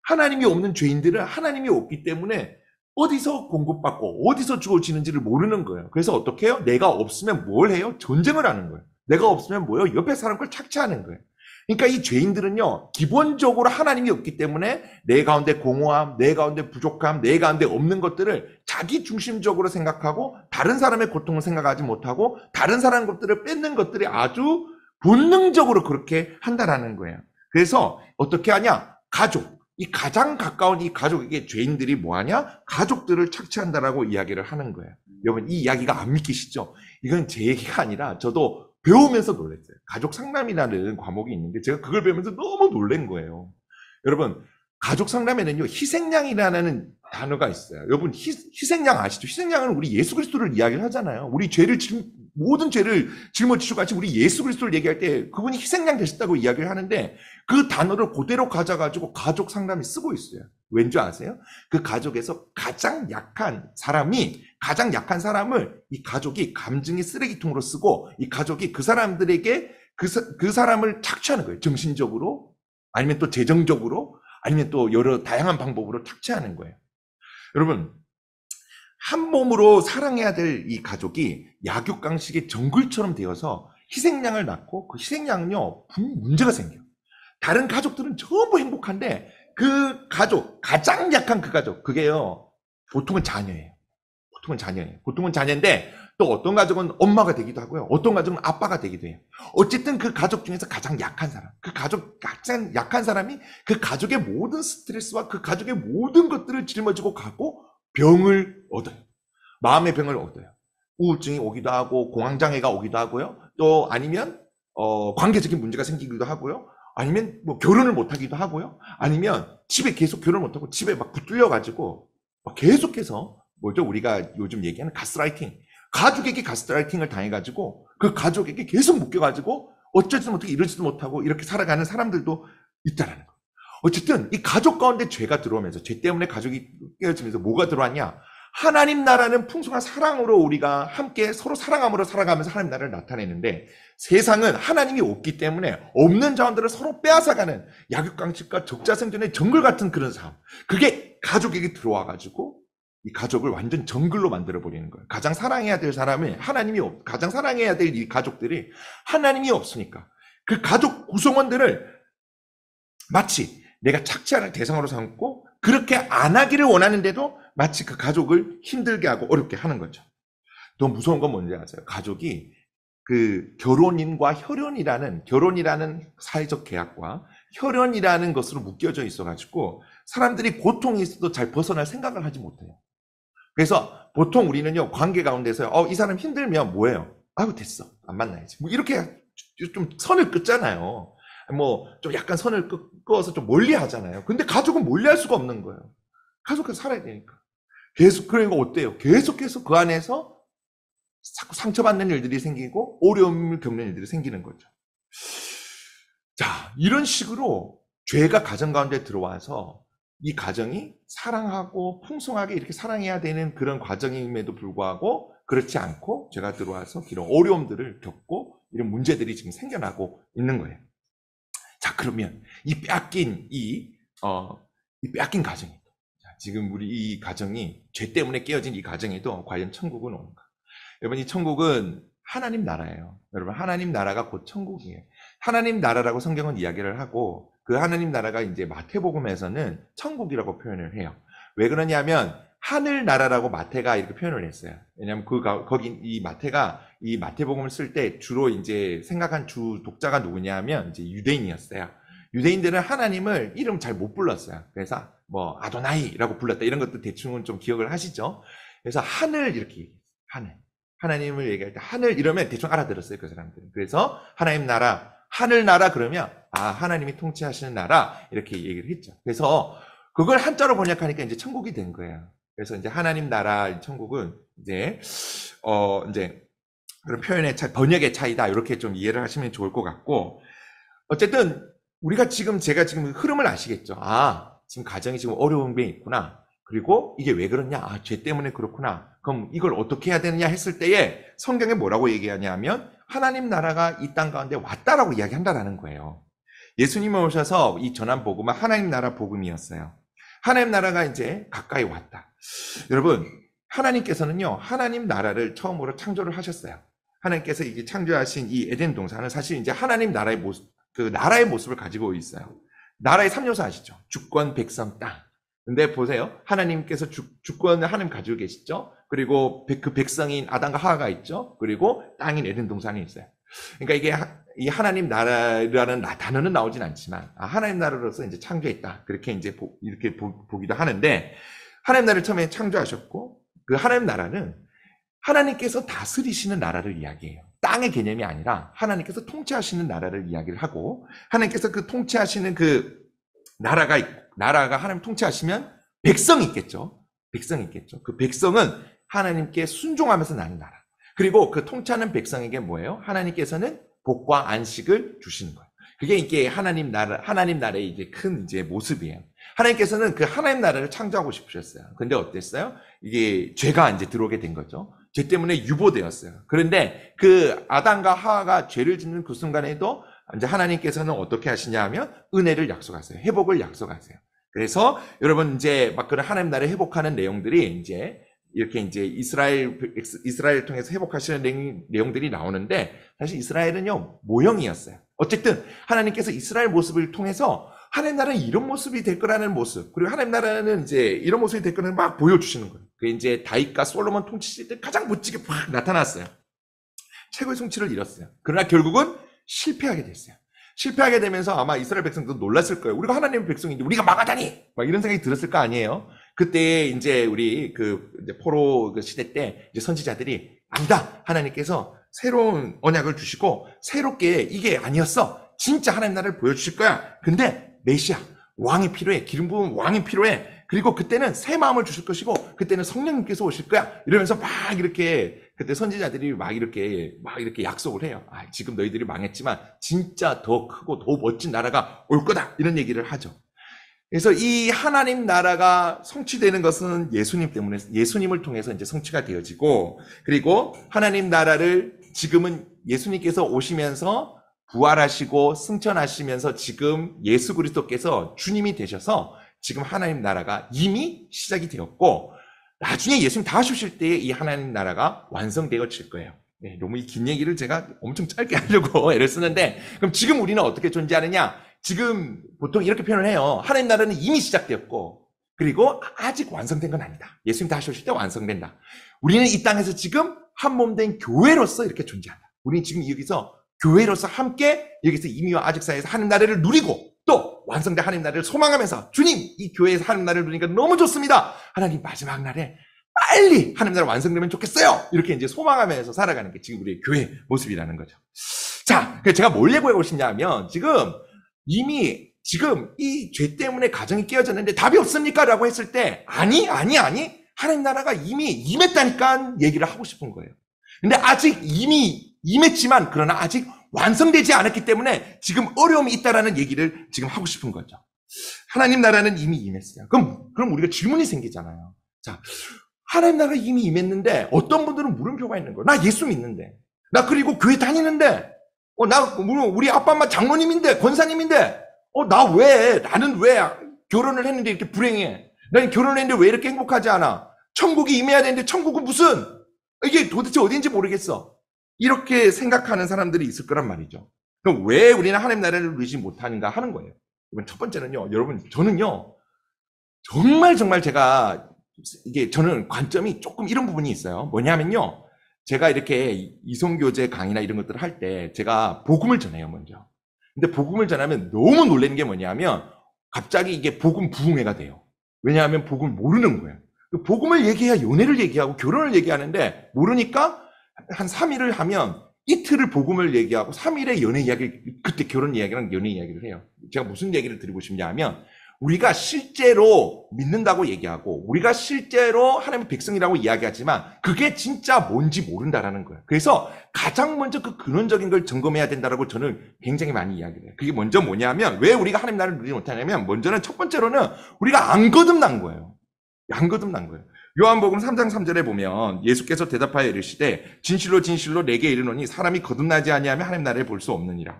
하나님이 없는 죄인들은 하나님이 없기 때문에 어디서 공급받고 어디서 주어지는지를 모르는 거예요. 그래서 어떻게 해요? 내가 없으면 뭘 해요? 전쟁을 하는 거예요. 내가 없으면 뭐예요? 옆에 사람 걸 착취하는 거예요. 그러니까 이 죄인들은요, 기본적으로 하나님이 없기 때문에 내 가운데 공허함, 내 가운데 부족함, 내 가운데 없는 것들을 자기 중심적으로 생각하고, 다른 사람의 고통을 생각하지 못하고, 다른 사람 것들을 뺏는 것들이 아주 본능적으로 그렇게 한다라는 거예요. 그래서 어떻게 하냐? 이 가장 가까운 이 가족에게 죄인들이 뭐하냐? 가족들을 착취한다라고 이야기를 하는 거예요. 여러분, 이 이야기가 안 믿기시죠? 이건 제 얘기가 아니라 저도 배우면서 놀랐어요. 가족 상담이라는 과목이 있는데 제가 그걸 배우면서 너무 놀란 거예요. 여러분, 가족 상담에는요, 희생양이라는 단어가 있어요. 여러분, 희생양 아시죠? 희생양은 우리 예수 그리스도를 이야기를 하잖아요. 우리 모든 죄를 짊어지시고 같이 우리 예수 그리스도를 얘기할 때 그분이 희생양 되셨다고 이야기를 하는데 그 단어를 그대로 가져가지고 가족 상담이 쓰고 있어요. 왠지 아세요? 그 가족에서 가장 약한 사람을 이 가족이 감정의 쓰레기통으로 쓰고 이 가족이 그 사람들에게 그 사람을 착취하는 거예요. 정신적으로 아니면 또 재정적으로 아니면 또 여러 다양한 방법으로 착취하는 거예요. 여러분, 한 몸으로 사랑해야 될 이 가족이 약육강식의 정글처럼 되어서 희생양을 낳고 그 희생양은요 문제가 생겨요. 다른 가족들은 전부 행복한데 그 가족, 가장 약한 그 가족, 그게요 보통은 자녀예요. 보통은 자녀인데 또 어떤 가족은 엄마가 되기도 하고요. 어떤 가족은 아빠가 되기도 해요. 어쨌든 그 가족 중에서 가장 약한 사람, 그 가족 가장 약한 사람이 그 가족의 모든 스트레스와 그 가족의 모든 것들을 짊어지고 가고 병을 얻어요. 마음의 병을 얻어요. 우울증이 오기도 하고 공황장애가 오기도 하고요. 또 아니면 관계적인 문제가 생기기도 하고요. 아니면 뭐 결혼을 못하기도 하고요. 아니면 집에 계속 결혼을 못하고 집에 막 붙들려가지고 막 계속해서 뭐죠? 우리가 요즘 얘기하는 가스라이팅. 가족에게 가스라이팅을 당해가지고 그 가족에게 계속 묶여가지고 어쩌지도 못하고 이러지도 못하고 이렇게 살아가는 사람들도 있다라는 거예요. 어쨌든 이 가족 가운데 죄가 들어오면서 죄 때문에 가족이 깨어지면서 뭐가 들어왔냐? 하나님 나라는 풍성한 사랑으로 우리가 함께 서로 사랑함으로 살아가면서 하나님 나라를 나타내는데 세상은 하나님이 없기 때문에 없는 자원들을 서로 빼앗아가는 약육강식과 적자생존의 정글 같은 그런 삶. 그게 가족에게 들어와가지고 이 가족을 완전 정글로 만들어버리는 거예요. 가장 사랑해야 될 사람이 가장 사랑해야 될 이 가족들이 하나님이 없으니까 그 가족 구성원들을 마치 내가 착취하는 대상으로 삼고 그렇게 안 하기를 원하는데도 마치 그 가족을 힘들게 하고 어렵게 하는 거죠. 더 무서운 건 뭔지 아세요? 가족이 그 결혼이라는 사회적 계약과 혈연이라는 것으로 묶여져 있어가지고 사람들이 고통이 있어도 잘 벗어날 생각을 하지 못해요. 그래서 보통 우리는요 관계 가운데서 이 사람 힘들면 뭐예요? 아유 됐어 안 만나야지 뭐 이렇게 좀 선을 긋잖아요. 뭐 좀 약간 선을 끄어서 좀 멀리 하잖아요. 근데 가족은 멀리 할 수가 없는 거예요. 가족해서 살아야 되니까. 계속 그러니까 어때요? 계속해서 그 안에서 자꾸 상처받는 일들이 생기고 어려움을 겪는 일들이 생기는 거죠. 자, 이런 식으로 죄가 가정 가운데 들어와서 이 가정이 사랑하고 풍성하게 이렇게 사랑해야 되는 그런 과정임에도 불구하고 그렇지 않고 죄가 들어와서 이런 어려움들을 겪고 이런 문제들이 지금 생겨나고 있는 거예요. 자, 그러면 이 빼앗긴 가정이 지금 우리 이 가정이 죄 때문에 깨어진 이 가정에도 과연 천국은 오는가? 여러분, 이 천국은 하나님 나라예요. 여러분, 하나님 나라가 곧 천국이에요. 하나님 나라라고 성경은 이야기를 하고 그 하나님 나라가 이제 마태복음에서는 천국이라고 표현을 해요. 왜 그러냐면 하늘 나라라고 마태가 이렇게 표현을 했어요. 왜냐하면 거기 이 마태가 이 마태복음을 쓸 때 주로 이제 생각한 주 독자가 누구냐면 이제 유대인이었어요. 유대인들은 하나님을 이름 잘 못 불렀어요. 그래서 뭐 아도나이라고 불렀다 이런 것도 대충은 좀 기억을 하시죠. 그래서 하늘 이렇게 하나님을 얘기할 때 하늘 이러면 대충 알아들었어요 그 사람들은. 그래서 하나님 나라 하늘 나라 그러면 하나님이 통치하시는 나라 이렇게 얘기를 했죠. 그래서 그걸 한자로 번역하니까 이제 천국이 된 거예요. 그래서 이제 하나님 나라 천국은 이제 그런 표현의 차이, 번역의 차이다 이렇게 좀 이해를 하시면 좋을 것 같고 어쨌든 제가 지금 흐름을 아시겠죠. 지금 가정이 지금 어려운 게 있구나. 그리고 이게 왜 그러냐? 죄 때문에 그렇구나. 그럼 이걸 어떻게 해야 되느냐 했을 때에 성경에 뭐라고 얘기하냐면 하나님 나라가 이 땅 가운데 왔다라고 이야기한다라는 거예요. 예수님이 오셔서 이 전한 복음은 하나님 나라 복음이었어요. 하나님 나라가 이제 가까이 왔다. 여러분, 하나님께서는요, 하나님 나라를 처음으로 창조를 하셨어요. 하나님께서 이게 창조하신 이 에덴 동산은 사실 이제 하나님 나라의 모습, 그 나라의 모습을 가지고 있어요. 나라의 3요소 아시죠? 주권, 백성, 땅. 근데 보세요. 하나님께서 주권을 하나님 가지고 계시죠? 그리고 그 백성인 아담과 하와가 있죠? 그리고 땅인 에덴 동산이 있어요. 그러니까 이게 이 하나님 나라라는 단어는 나오진 않지만 하나님 나라로서 이제 창조했다. 그렇게 이제 이렇게 보기도 하는데 하나님 나라를 처음에 창조하셨고 그 하나님 나라는 하나님께서 다스리시는 나라를 이야기해요. 땅의 개념이 아니라 하나님께서 통치하시는 나라를 이야기를 하고 하나님께서 그 통치하시는 그 나라가 하나님 통치하시면 백성이 있겠죠. 백성이 있겠죠. 그 백성은 하나님께 순종하면서 나는 나라. 그리고 그 통치하는 백성에게 뭐예요? 하나님께서는 복과 안식을 주시는 거예요. 그게 이게 하나님 나라의 이제 큰 이제 모습이에요. 하나님께서는 그 하나님 나라를 창조하고 싶으셨어요. 근데 어땠어요? 이게 죄가 이제 들어오게 된 거죠. 죄 때문에 유보되었어요. 그런데 그 아담과 하와가 죄를 짓는 그 순간에도 이제 하나님께서는 어떻게 하시냐 하면 은혜를 약속하세요. 회복을 약속하세요. 그래서 여러분 이제 막 그런 하나님 나라를 회복하는 내용들이 이제 이렇게 이제 이스라엘 통해서 회복하시는 내용들이 나오는데 사실 이스라엘은요 모형이었어요. 어쨌든 하나님께서 이스라엘 모습을 통해서 하나님 나라는 이런 모습이 될 거라는 모습, 그리고 하나님 나라는 이제 이런 모습이 될 거라는 막 보여주시는 거예요. 그게 이제 다윗과 솔로몬 통치실 때 가장 멋지게 팍 나타났어요. 최고의 성취를 이뤘어요. 그러나 결국은 실패하게 됐어요. 실패하게 되면서 아마 이스라엘 백성도 놀랐을 거예요. 우리가 하나님의 백성인데 우리가 망하다니! 막 이런 생각이 들었을 거 아니에요? 그때 이제 우리 이제 포로 그 시대 때 이제 선지자들이 아니다! 하나님께서 새로운 언약을 주시고 새롭게 이게 아니었어. 진짜 하나님 나라를 보여주실 거야. 근데 메시아, 왕이 필요해. 기름 부은 왕이 필요해. 그리고 그때는 새 마음을 주실 것이고 그때는 성령님께서 오실 거야. 이러면서 막 이렇게 그때 선지자들이 막 이렇게 약속을 해요. 아, 지금 너희들이 망했지만 진짜 더 크고 더 멋진 나라가 올 거다. 이런 얘기를 하죠. 그래서 이 하나님 나라가 성취되는 것은 예수님 때문에, 예수님을 통해서 이제 성취가 되어지고, 그리고 하나님 나라를 지금은 예수님께서 오시면서 부활하시고 승천하시면서 지금 예수 그리스도께서 주님이 되셔서 지금 하나님 나라가 이미 시작이 되었고, 나중에 예수님 다시 오실 때에 이 하나님 나라가 완성되어질 거예요. 네, 너무 이 긴 얘기를 제가 엄청 짧게 하려고 애를 쓰는데, 그럼 지금 우리는 어떻게 존재하느냐? 지금 보통 이렇게 표현을 해요. 하나님 나라는 이미 시작되었고, 그리고 아직 완성된 건 아니다. 예수님 다시 오실 때 완성된다. 우리는 이 땅에서 지금 한 몸 된 교회로서 이렇게 존재한다. 우리는 지금 여기서 교회로서 함께 여기서 이미와 아직 사이에서 하나님 나라를 누리고 또 완성된 하나님 나라를 소망하면서 주님, 이 교회에서 하나님 나라를 누리니까 너무 좋습니다. 하나님 마지막 날에 빨리 하나님 나라 완성되면 좋겠어요. 이렇게 이제 소망하면서 살아가는 게 지금 우리의 교회 모습이라는 거죠. 자, 제가 뭘 예고하고 싶냐면 지금 이미 지금 이 죄 때문에 가정이 깨어졌는데 답이 없습니까? 라고 했을 때 아니 하나님 나라가 이미 임했다니까 얘기를 하고 싶은 거예요. 근데 아직 이미 임했지만 그러나 아직 완성되지 않았기 때문에 지금 어려움이 있다라는 얘기를 지금 하고 싶은 거죠. 하나님 나라는 이미 임했어요. 그럼 우리가 질문이 생기잖아요. 자, 하나님 나라가 이미 임했는데 어떤 분들은 물음표가 있는 거예요. 나 예수 믿는데, 나 그리고 교회 다니는데, 우리 아빠 엄마 장로님인데, 권사님인데, 나는 왜 결혼을 했는데 이렇게 불행해? 난 결혼을 했는데 왜 이렇게 행복하지 않아? 천국이 임해야 되는데 천국은 무슨? 이게 도대체 어딘지 모르겠어. 이렇게 생각하는 사람들이 있을 거란 말이죠. 그럼 왜 우리는 하나님 나라를 누리지 못하는가 하는 거예요. 이번 첫 번째는요, 여러분, 저는요, 정말 저는 관점이 조금 이런 부분이 있어요. 뭐냐면요, 제가 이렇게 이성교제 강의나 이런 것들을 할 때 제가 복음을 전해요, 먼저. 근데 복음을 전하면 너무 놀라는 게 뭐냐면 갑자기 이게 복음 부흥회가 돼요. 왜냐하면 복음을 모르는 거예요. 복음을 얘기해야 연애를 얘기하고 결혼을 얘기하는데 모르니까 한 3일을 하면 이틀을 복음을 얘기하고 3일에 연애 이야기를, 그때 결혼 이야기랑 연애 이야기를 해요. 제가 무슨 얘기를 드리고 싶냐 하면 우리가 실제로 믿는다고 얘기하고 우리가 실제로 하나님의 백성이라고 이야기하지만 그게 진짜 뭔지 모른다라는 거예요. 그래서 가장 먼저 그 근원적인 걸 점검해야 된다라고 저는 굉장히 많이 이야기를 해요. 그게 먼저 뭐냐면 왜 우리가 하나님 나라를 누리지 못하냐면 먼저는 첫 번째로는 우리가 안 거듭난 거예요. 안 거듭난 거예요. 요한복음 3장 3절에 보면 예수께서 대답하여 이르시되 진실로 진실로 내게 이르노니 사람이 거듭나지 아니하면 하나님 나라를 볼 수 없느니라.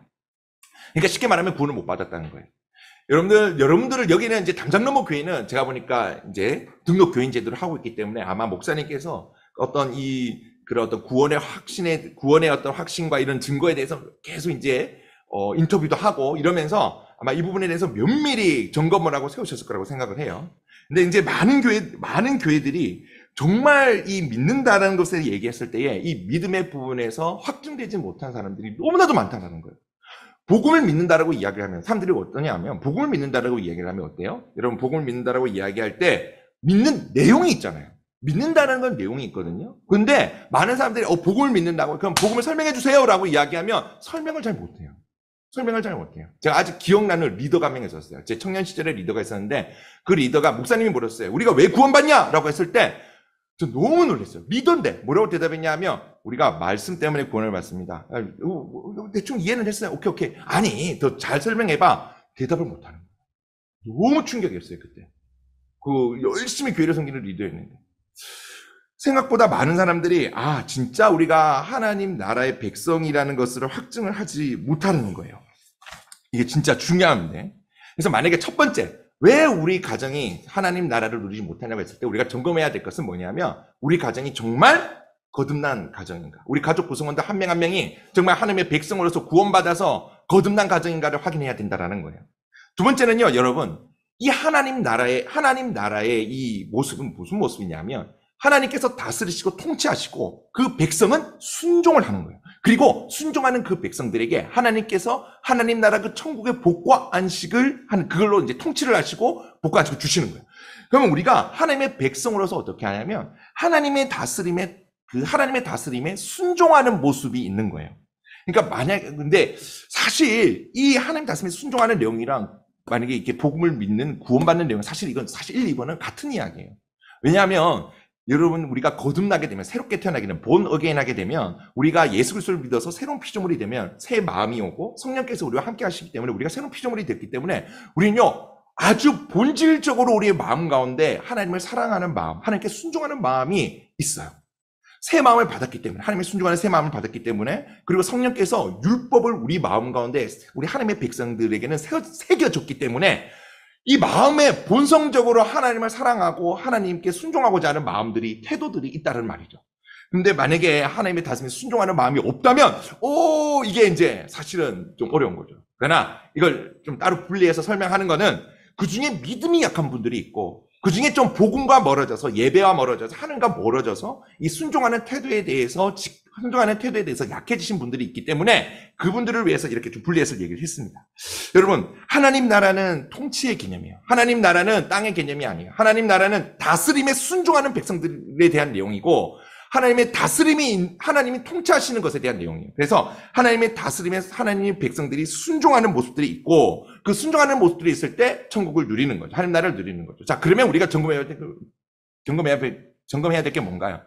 그러니까 쉽게 말하면 구원을 못 받았다는 거예요. 여러분들을 여기는 이제 담장로모 교회는 제가 보니까 이제 등록 교인 제도를 하고 있기 때문에 아마 목사님께서 어떤 그런 어떤 구원의 어떤 확신과 이런 증거에 대해서 계속 이제 인터뷰도 하고 이러면서 아마 이 부분에 대해서 면밀히 점검을 하고 세우셨을 거라고 생각을 해요. 근데 이제 많은 교회들이 정말 이 믿는다라는 것을 얘기했을 때에 이 믿음의 부분에서 확증되지 못한 사람들이 너무나도 많다는 거예요. 복음을 믿는다라고 이야기를 하면 사람들이 어떠냐 하면 복음을 믿는다라고 이야기를 하면 어때요? 여러분 복음을 믿는다라고 이야기할 때 믿는 내용이 있잖아요. 믿는다는 건 내용이 있거든요. 근데 많은 사람들이 복음을 믿는다고 그럼 복음을 설명해 주세요라고 이야기하면 설명을 잘 못해요. 설명을 잘 못해요. 제가 아직 기억나는 리더가 한 명 있었어요. 제 청년 시절에 리더가 있었는데 그 리더가 목사님이 물었어요. 우리가 왜 구원받냐? 라고 했을 때 저 너무 놀랐어요. 리더인데 뭐라고 대답했냐 하면 우리가 말씀 때문에 구원을 받습니다. 대충 이해는 했어요. 오케이. 아니 더 잘 설명해봐. 대답을 못하는 거예요. 너무 충격이었어요. 그때. 열심히 교회를 섬기는 리더였는데 생각보다 많은 사람들이 진짜 우리가 하나님 나라의 백성이라는 것을 확증을 하지 못하는 거예요. 이게 진짜 중요한데. 그래서 만약에 첫 번째, 왜 우리 가정이 하나님 나라를 누리지 못하냐고 했을 때 우리가 점검해야 될 것은 뭐냐면 우리 가정이 정말 거듭난 가정인가? 우리 가족 구성원들 한 명 한 명이 정말 하나님의 백성으로서 구원받아서 거듭난 가정인가를 확인해야 된다는 거예요. 두 번째는요, 여러분, 이 하나님 나라의 이 모습은 무슨 모습이냐면 하나님께서 다스리시고 통치하시고 그 백성은 순종을 하는 거예요. 그리고 순종하는 그 백성들에게 하나님께서 하나님 나라 그 천국의 복과 안식을 하는 그걸로 이제 통치를 하시고 복과 안식을 주시는 거예요. 그러면 우리가 하나님의 백성으로서 어떻게 하냐면 하나님의 다스림에 순종하는 모습이 있는 거예요. 그러니까 근데 사실 이 하나님 다스림에 순종하는 내용이랑 만약에 이렇게 복음을 믿는 구원받는 내용은 사실 1, 2번은 같은 이야기예요. 왜냐하면 여러분 우리가 거듭나게 되면 새롭게 태어나게 되면 본 어게인 하게 되면 우리가 예수 그리스도를 믿어서 새로운 피조물이 되면 새 마음이 오고 성령께서 우리와 함께 하시기 때문에 우리가 새로운 피조물이 됐기 때문에 우리는요 아주 본질적으로 우리의 마음 가운데 하나님을 사랑하는 마음, 하나님께 순종하는 마음이 있어요. 새 마음을 받았기 때문에 하나님의 순종하는 새 마음을 받았기 때문에 그리고 성령께서 율법을 우리 마음 가운데 우리 하나님의 백성들에게는 새겨줬기 때문에 이 마음에 본성적으로 하나님을 사랑하고 하나님께 순종하고자 하는 마음들이 태도들이 있다는 말이죠. 근데 만약에 하나님의 다스림에 순종하는 마음이 없다면 이게 이제 사실은 좀 어려운 거죠. 그러나 이걸 좀 따로 분리해서 설명하는 거는 그중에 믿음이 약한 분들이 있고 그중에 좀 복음과 멀어져서 예배와 멀어져서 하나님과 멀어져서 이 순종하는 태도에 대해서 약해지신 분들이 있기 때문에 그분들을 위해서 이렇게 좀 분리해서 얘기를 했습니다. 여러분, 하나님 나라는 통치의 개념이에요. 하나님 나라는 땅의 개념이 아니에요. 하나님 나라는 다스림에 순종하는 백성들에 대한 내용이고 하나님의 다스림이 하나님이 통치하시는 것에 대한 내용이에요. 그래서 하나님의 다스림에 하나님의 백성들이 순종하는 모습들이 있고 그 순종하는 모습들이 있을 때 천국을 누리는 거죠. 하나님 나라를 누리는 거죠. 자, 그러면 우리가 점검해야 될 게 뭔가요?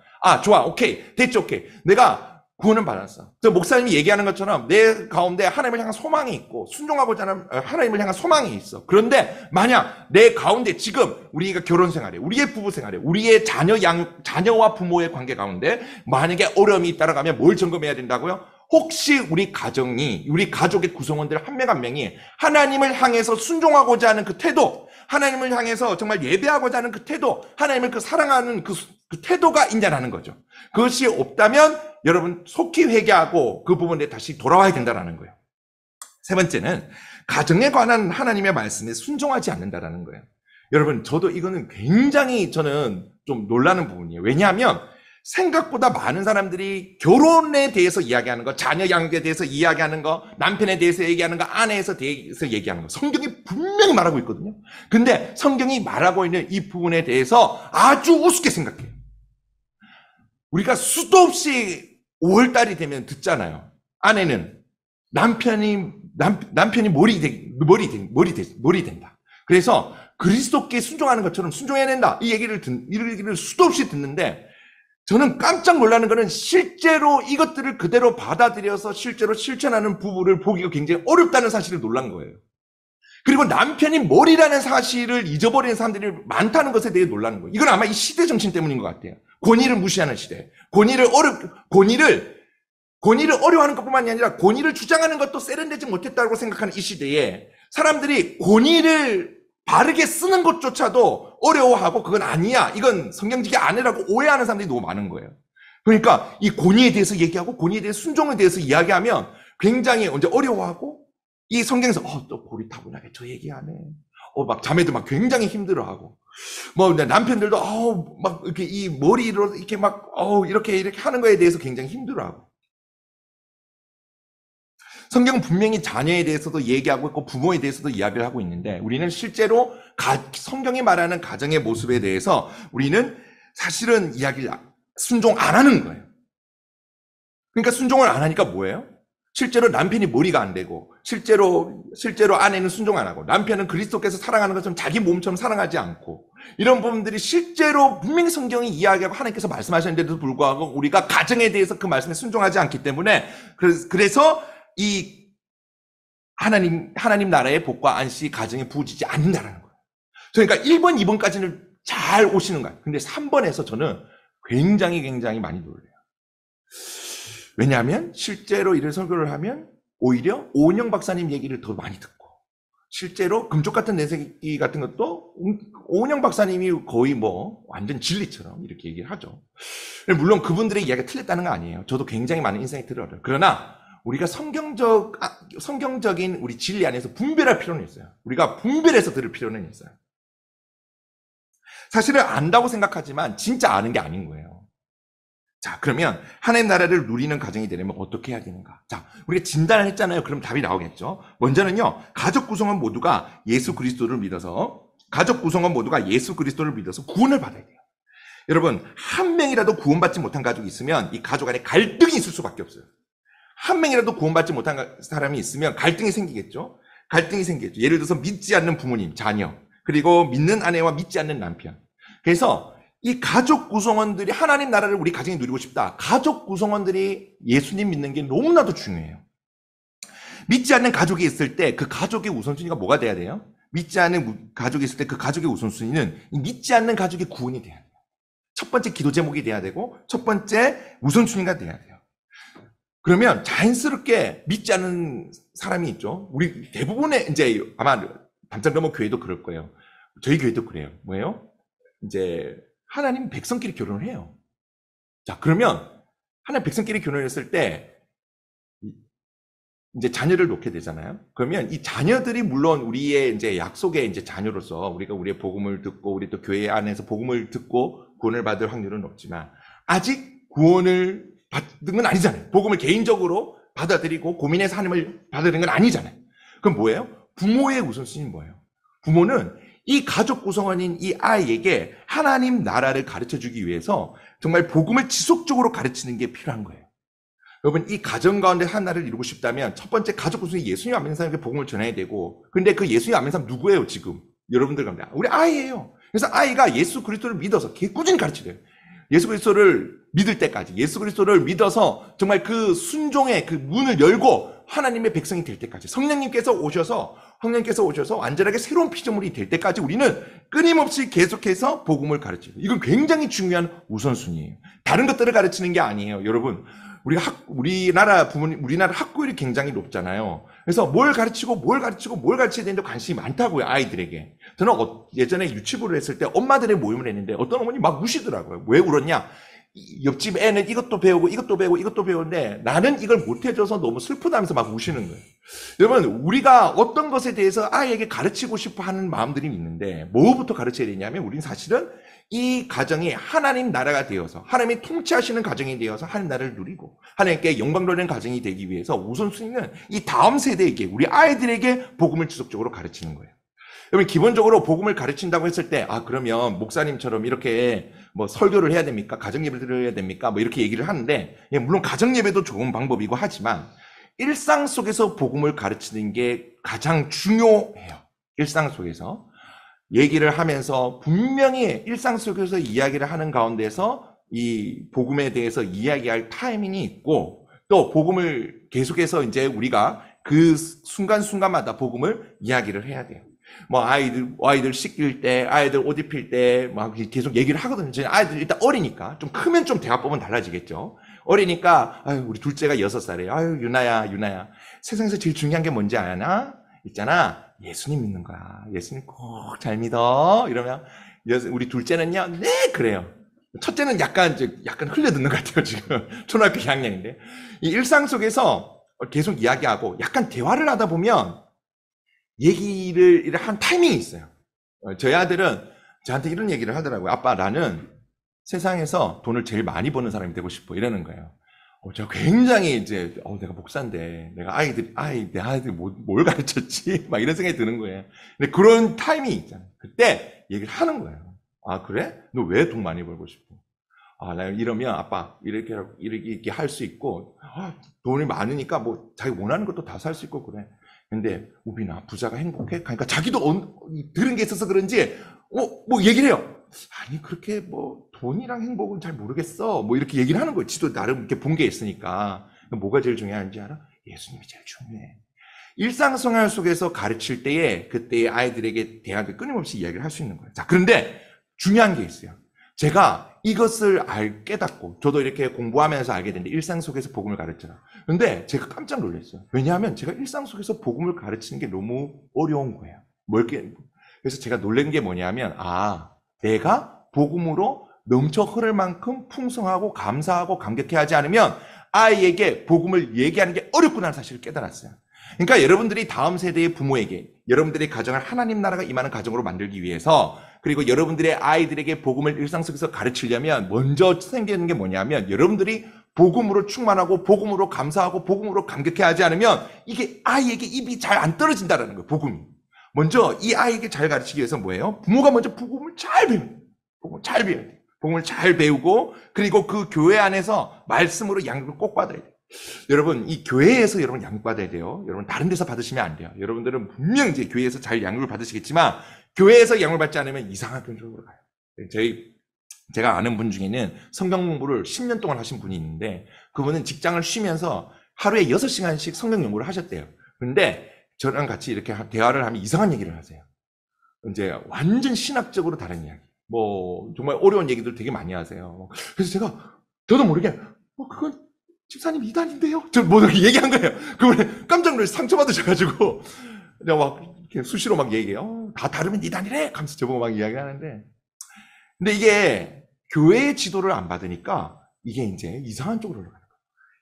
좋아. 오케이. 됐지. 오케이. 내가 구원은 받았어. 저 목사님이 얘기하는 것처럼 내 가운데 하나님을 향한 소망이 있고 순종하고자 하는 하나님을 향한 소망이 있어. 그런데 만약 내 가운데 지금 우리가 결혼 생활에, 우리의 부부 생활에, 우리의 자녀와 부모의 관계 가운데 만약에 어려움이 있다고 하면 뭘 점검해야 된다고요? 혹시 우리 가족의 구성원들 한 명 한 명이 하나님을 향해서 순종하고자 하는 그 태도, 하나님을 향해서 정말 예배하고자 하는 그 태도, 하나님을 사랑하는 그 태도가 있냐라는 거죠. 그것이 없다면 여러분 속히 회개하고 그 부분에 다시 돌아와야 된다는 거예요. 세 번째는 가정에 관한 하나님의 말씀에 순종하지 않는다라는 거예요. 여러분 저도 이거는 굉장히 저는 좀 놀라는 부분이에요. 왜냐하면 생각보다 많은 사람들이 결혼에 대해서 이야기하는 거, 자녀 양육에 대해서 이야기하는 거, 남편에 대해서 얘기하는 거, 아내에 대해서 얘기하는 거 성경이 분명히 말하고 있거든요. 근데 성경이 말하고 있는 이 부분에 대해서 아주 우습게 생각해요. 우리가 수도 없이 5월달이 되면 듣잖아요. 아내는 남편이 머리 된다. 그래서 그리스도께 순종하는 것처럼 순종해야 된다. 이 얘기를 수도 없이 듣는데 저는 깜짝 놀라는 거는 실제로 이것들을 그대로 받아들여서 실제로 실천하는 부부를 보기가 굉장히 어렵다는 사실을 놀란 거예요. 그리고 남편이 머리라는 사실을 잊어버리는 사람들이 많다는 것에 대해 놀라는 거예요. 이건 아마 이 시대 정신 때문인 것 같아요. 권위를 무시하는 시대. 권위를 어려워하는 것뿐만이 아니라 권위를 주장하는 것도 세련되지 못했다고 생각하는 이 시대에 사람들이 권위를 바르게 쓰는 것조차도 어려워하고 그건 아니야. 이건 성경직이 아니라고 오해하는 사람들이 너무 많은 거예요. 그러니까 이 권위에 대해서 얘기하고 권위에 대해서 순종에 대해서 이야기하면 굉장히 언제 어려워하고 이 성경에서 또 고리타분하게 저 얘기하네. 막 자매들 막 굉장히 힘들어하고 남편들도 막 이렇게 이 머리로 이렇게 막 이렇게 하는 거에 대해서 굉장히 힘들어하고. 성경은 분명히 자녀에 대해서도 얘기하고 있고 부모에 대해서도 이야기를 하고 있는데 우리는 실제로 성경이 말하는 가정의 모습에 대해서 우리는 사실은 순종 안 하는 거예요. 그러니까 순종을 안 하니까 뭐예요? 실제로 남편이 머리가 안 되고, 실제로 아내는 순종 안 하고, 남편은 그리스도께서 사랑하는 것처럼 자기 몸처럼 사랑하지 않고, 이런 부분들이 실제로 분명히 성경이 이야기하고 하나님께서 말씀하셨는데도 불구하고 우리가 가정에 대해서 그 말씀에 순종하지 않기 때문에, 그래서 이 하나님 나라의 복과 안식이 가정에 부어지지 않는다라는 거예요. 그러니까 1번, 2번까지는 잘 오시는 거예요. 근데 3번에서 저는 굉장히 많이 놀래요. 왜냐하면 실제로 이런 설교를 하면 오히려 오은영 박사님 얘기를 더 많이 듣고, 실제로 금쪽 같은 내세기 같은 것도 오은영 박사님이 거의 뭐 완전 진리처럼 이렇게 얘기를 하죠. 물론 그분들의 이야기가 틀렸다는 거 아니에요. 저도 굉장히 많은 인사이트를 얻어요. 그러나 우리가 성경적인 우리 진리 안에서 분별할 필요는 있어요. 우리가 분별해서 들을 필요는 있어요. 사실은 안다고 생각하지만 진짜 아는 게 아닌 거예요. 자, 그러면 하나님 나라를 누리는 가정이 되려면 어떻게 해야 되는가? 자, 우리가 진단을 했잖아요. 그럼 답이 나오겠죠. 먼저는요, 가족 구성원 모두가 예수 그리스도를 믿어서 구원을 받아야 돼요. 여러분, 한 명이라도 구원받지 못한 가족이 있으면 이 가족 안에 갈등이 있을 수밖에 없어요. 한 명이라도 구원받지 못한 사람이 있으면 갈등이 생기겠죠. 예를 들어서 믿지 않는 부모님, 자녀, 그리고 믿는 아내와 믿지 않는 남편. 그래서 이 가족 구성원들이 하나님 나라를 우리 가정에 누리고 싶다. 가족 구성원들이 예수님 믿는 게 너무나도 중요해요. 믿지 않는 가족이 있을 때 그 가족의 우선순위가 뭐가 돼야 돼요? 믿지 않는 가족이 있을 때 그 가족의 우선순위는 이 믿지 않는 가족의 구원이 돼야 돼요. 첫 번째 기도 제목이 돼야 되고, 첫 번째 우선순위가 돼야 돼요. 그러면 자연스럽게 믿지 않는 사람이 있죠. 우리 대부분의 이제 아마 담장병원 교회도 그럴 거예요. 저희 교회도 그래요. 뭐예요? 이제 하나님 백성끼리 결혼을 해요. 자, 그러면 하나님 백성끼리 결혼했을 때 이제 자녀를 놓게 되잖아요. 그러면 이 자녀들이 물론 우리의 이제 약속의 이제 자녀로서 우리가 우리의 복음을 듣고 우리 또 교회 안에서 복음을 듣고 구원을 받을 확률은 높지만 아직 구원을 받은 건 아니잖아요. 복음을 개인적으로 받아들이고 고민해서 하나님을 받아들인 건 아니잖아요. 그럼 뭐예요? 부모의 우선순위는 뭐예요? 부모는 이 가족 구성원인 이 아이에게 하나님 나라를 가르쳐주기 위해서 정말 복음을 지속적으로 가르치는 게 필요한 거예요. 여러분, 이 가정 가운데 하나를 이루고 싶다면 첫 번째 가족 구성이 예수님 안 믿는 사람에게 복음을 전해야 되고, 근데 그 예수님 안 믿는 사람 누구예요 지금? 여러분들 가운데 우리 아이예요. 그래서 아이가 예수 그리스도를 믿어서 꾸준히 가르치래요. 예수 그리스도를 믿을 때까지, 예수 그리스도를 믿어서 정말 그 순종의 그 문을 열고 하나님의 백성이 될 때까지, 성령님께서 오셔서 완전하게 새로운 피조물이 될 때까지 우리는 끊임없이 계속해서 복음을 가르치고, 이건 굉장히 중요한 우선순위예요. 다른 것들을 가르치는 게 아니에요. 여러분, 우리나라 학구율이 굉장히 높잖아요. 그래서 뭘 가르쳐야 되는데 관심이 많다고요, 아이들에게. 저는 예전에 유치부를 했을 때 엄마들의 모임을 했는데 어떤 어머니 막 우시더라고요. 왜 울었냐? 옆집 애는 이것도 배우는데 나는 이걸 못해줘서 너무 슬프다면서 막 우시는 거예요. 여러분, 우리가 어떤 것에 대해서 아이에게 가르치고 싶어 하는 마음들이 있는데 뭐부터 가르쳐야 되냐면, 우리는 사실은 이 가정이 하나님 나라가 되어서 하나님이 통치하시는 가정이 되어서 하나님 나라를 누리고 하나님께 영광 돌리는 가정이 되기 위해서 우선순위는 이 다음 세대에게, 우리 아이들에게 복음을 지속적으로 가르치는 거예요. 여러분, 기본적으로 복음을 가르친다고 했을 때, 그러면 목사님처럼 이렇게 뭐 설교를 해야 됩니까? 가정예배를 드려야 됩니까? 뭐 이렇게 얘기를 하는데, 물론 가정예배도 좋은 방법이고 하지만 일상 속에서 복음을 가르치는 게 가장 중요해요. 일상 속에서 얘기를 하면서 분명히 일상 속에서 이야기를 하는 가운데서 이 복음에 대해서 이야기할 타이밍이 있고, 또 복음을 계속해서 이제 우리가 그 순간순간마다 복음을 이야기를 해야 돼요. 뭐 아이들 씻길 때, 아이들 옷 입힐 때 막 계속 얘기를 하거든요. 저희 아이들 일단 어리니까, 좀 크면 좀 대화법은 달라지겠죠. 어리니까 우리 둘째가 6살이에요. 유나야, 세상에서 제일 중요한 게 뭔지 아나? 있잖아, 예수님 믿는 거야. 예수님 꼭 잘 믿어. 이러면 우리 둘째는요, 네, 그래요. 첫째는 약간 흘려듣는 것 같아요. 지금 초등학교 2학년인데 이 일상 속에서 계속 이야기하고 약간 대화를 하다 보면 얘기를 한 타이밍이 있어요. 저희 아들은 저한테 이런 얘기를 하더라고요. 아빠, 나는 세상에서 돈을 제일 많이 버는 사람이 되고 싶어. 이러는 거예요. 저 굉장히 이제, 내가 목사인데, 내 아이들 뭘 가르쳤지? 막 이런 생각이 드는 거예요. 근데 그런 타이밍이 있잖아요. 그때 얘기를 하는 거예요. 아, 그래? 너 왜 돈 많이 벌고 싶어? 나 이러면 아빠 이렇게 할 수 있고 돈이 많으니까 뭐 자기 원하는 것도 다 살 수 있고 그래. 근데 우빈아 부자가 행복해? 그러니까 자기도 들은 게 있어서 그런지 뭐 얘기를 해요. 아니 그렇게 뭐 돈이랑 행복은 잘 모르겠어. 뭐 이렇게 얘기를 하는 거예요. 지도 나름 이렇게 본 게 있으니까. 뭐가 제일 중요한지 알아? 예수님이 제일 중요해. 일상생활 속에서 가르칠 때에 그때의 아이들에게 대하게 끊임없이 이야기를 할 수 있는 거예요. 자, 그런데 중요한 게 있어요. 제가 이것을 깨닫고 저도 이렇게 공부하면서 알게 됐는데 일상 속에서 복음을 가르쳐라. 근데 제가 깜짝 놀랐어요. 왜냐하면 제가 일상 속에서 복음을 가르치는 게 너무 어려운 거예요. 그래서 제가 놀란 게 뭐냐면 내가 복음으로 넘쳐 흐를 만큼 풍성하고 감사하고 감격해 하지 않으면 아이에게 복음을 얘기하는 게 어렵구나 사실을 깨달았어요. 그러니까 여러분들이 다음 세대의 부모에게 여러분들의 가정을 하나님 나라가 임하는 가정으로 만들기 위해서 그리고 여러분들의 아이들에게 복음을 일상 속에서 가르치려면 먼저 생기는 게 뭐냐면 여러분들이 복음으로 충만하고 복음으로 감사하고 복음으로 감격해 하지 않으면 이게 아이에게 입이 잘 안 떨어진다는 거예요. 복음이. 먼저 이 아이에게 잘 가르치기 위해서 뭐예요? 부모가 먼저 복음을 잘 배워야 돼요. 복음을 잘 배워야 돼요. 복음을 잘 배우고 그리고 그 교회 안에서 말씀으로 양육을 꼭 받아야 돼요. 여러분 이 교회에서 여러분 양육 받아야 돼요. 여러분 다른 데서 받으시면 안 돼요. 여러분들은 분명 이제 교회에서 잘 양육을 받으시겠지만 교회에서 양육을 받지 않으면 이상한 쪽으로 가요. 제가 아는 분 중에는 성경 공부를 10년 동안 하신 분이 있는데 그분은 직장을 쉬면서 하루에 6시간씩 성경 연구를 하셨대요. 근데 저랑 같이 이렇게 대화를 하면 이상한 얘기를 하세요. 이제 완전 신학적으로 다른 이야기. 뭐 정말 어려운 얘기들 되게 많이 하세요. 그래서 저도 모르게 그건 집사님 이단인데요? 뭐 이렇게 얘기한 거예요. 그분이 깜짝 놀라서 상처받으셔가지고 내가 막 이렇게 수시로 막 얘기해요. 다 다르면 이단이래! 하면서 저보고 막 이야기하는데 근데 이게 교회의 지도를 안 받으니까 이게 이제 이상한 쪽으로 올라가는 거예요.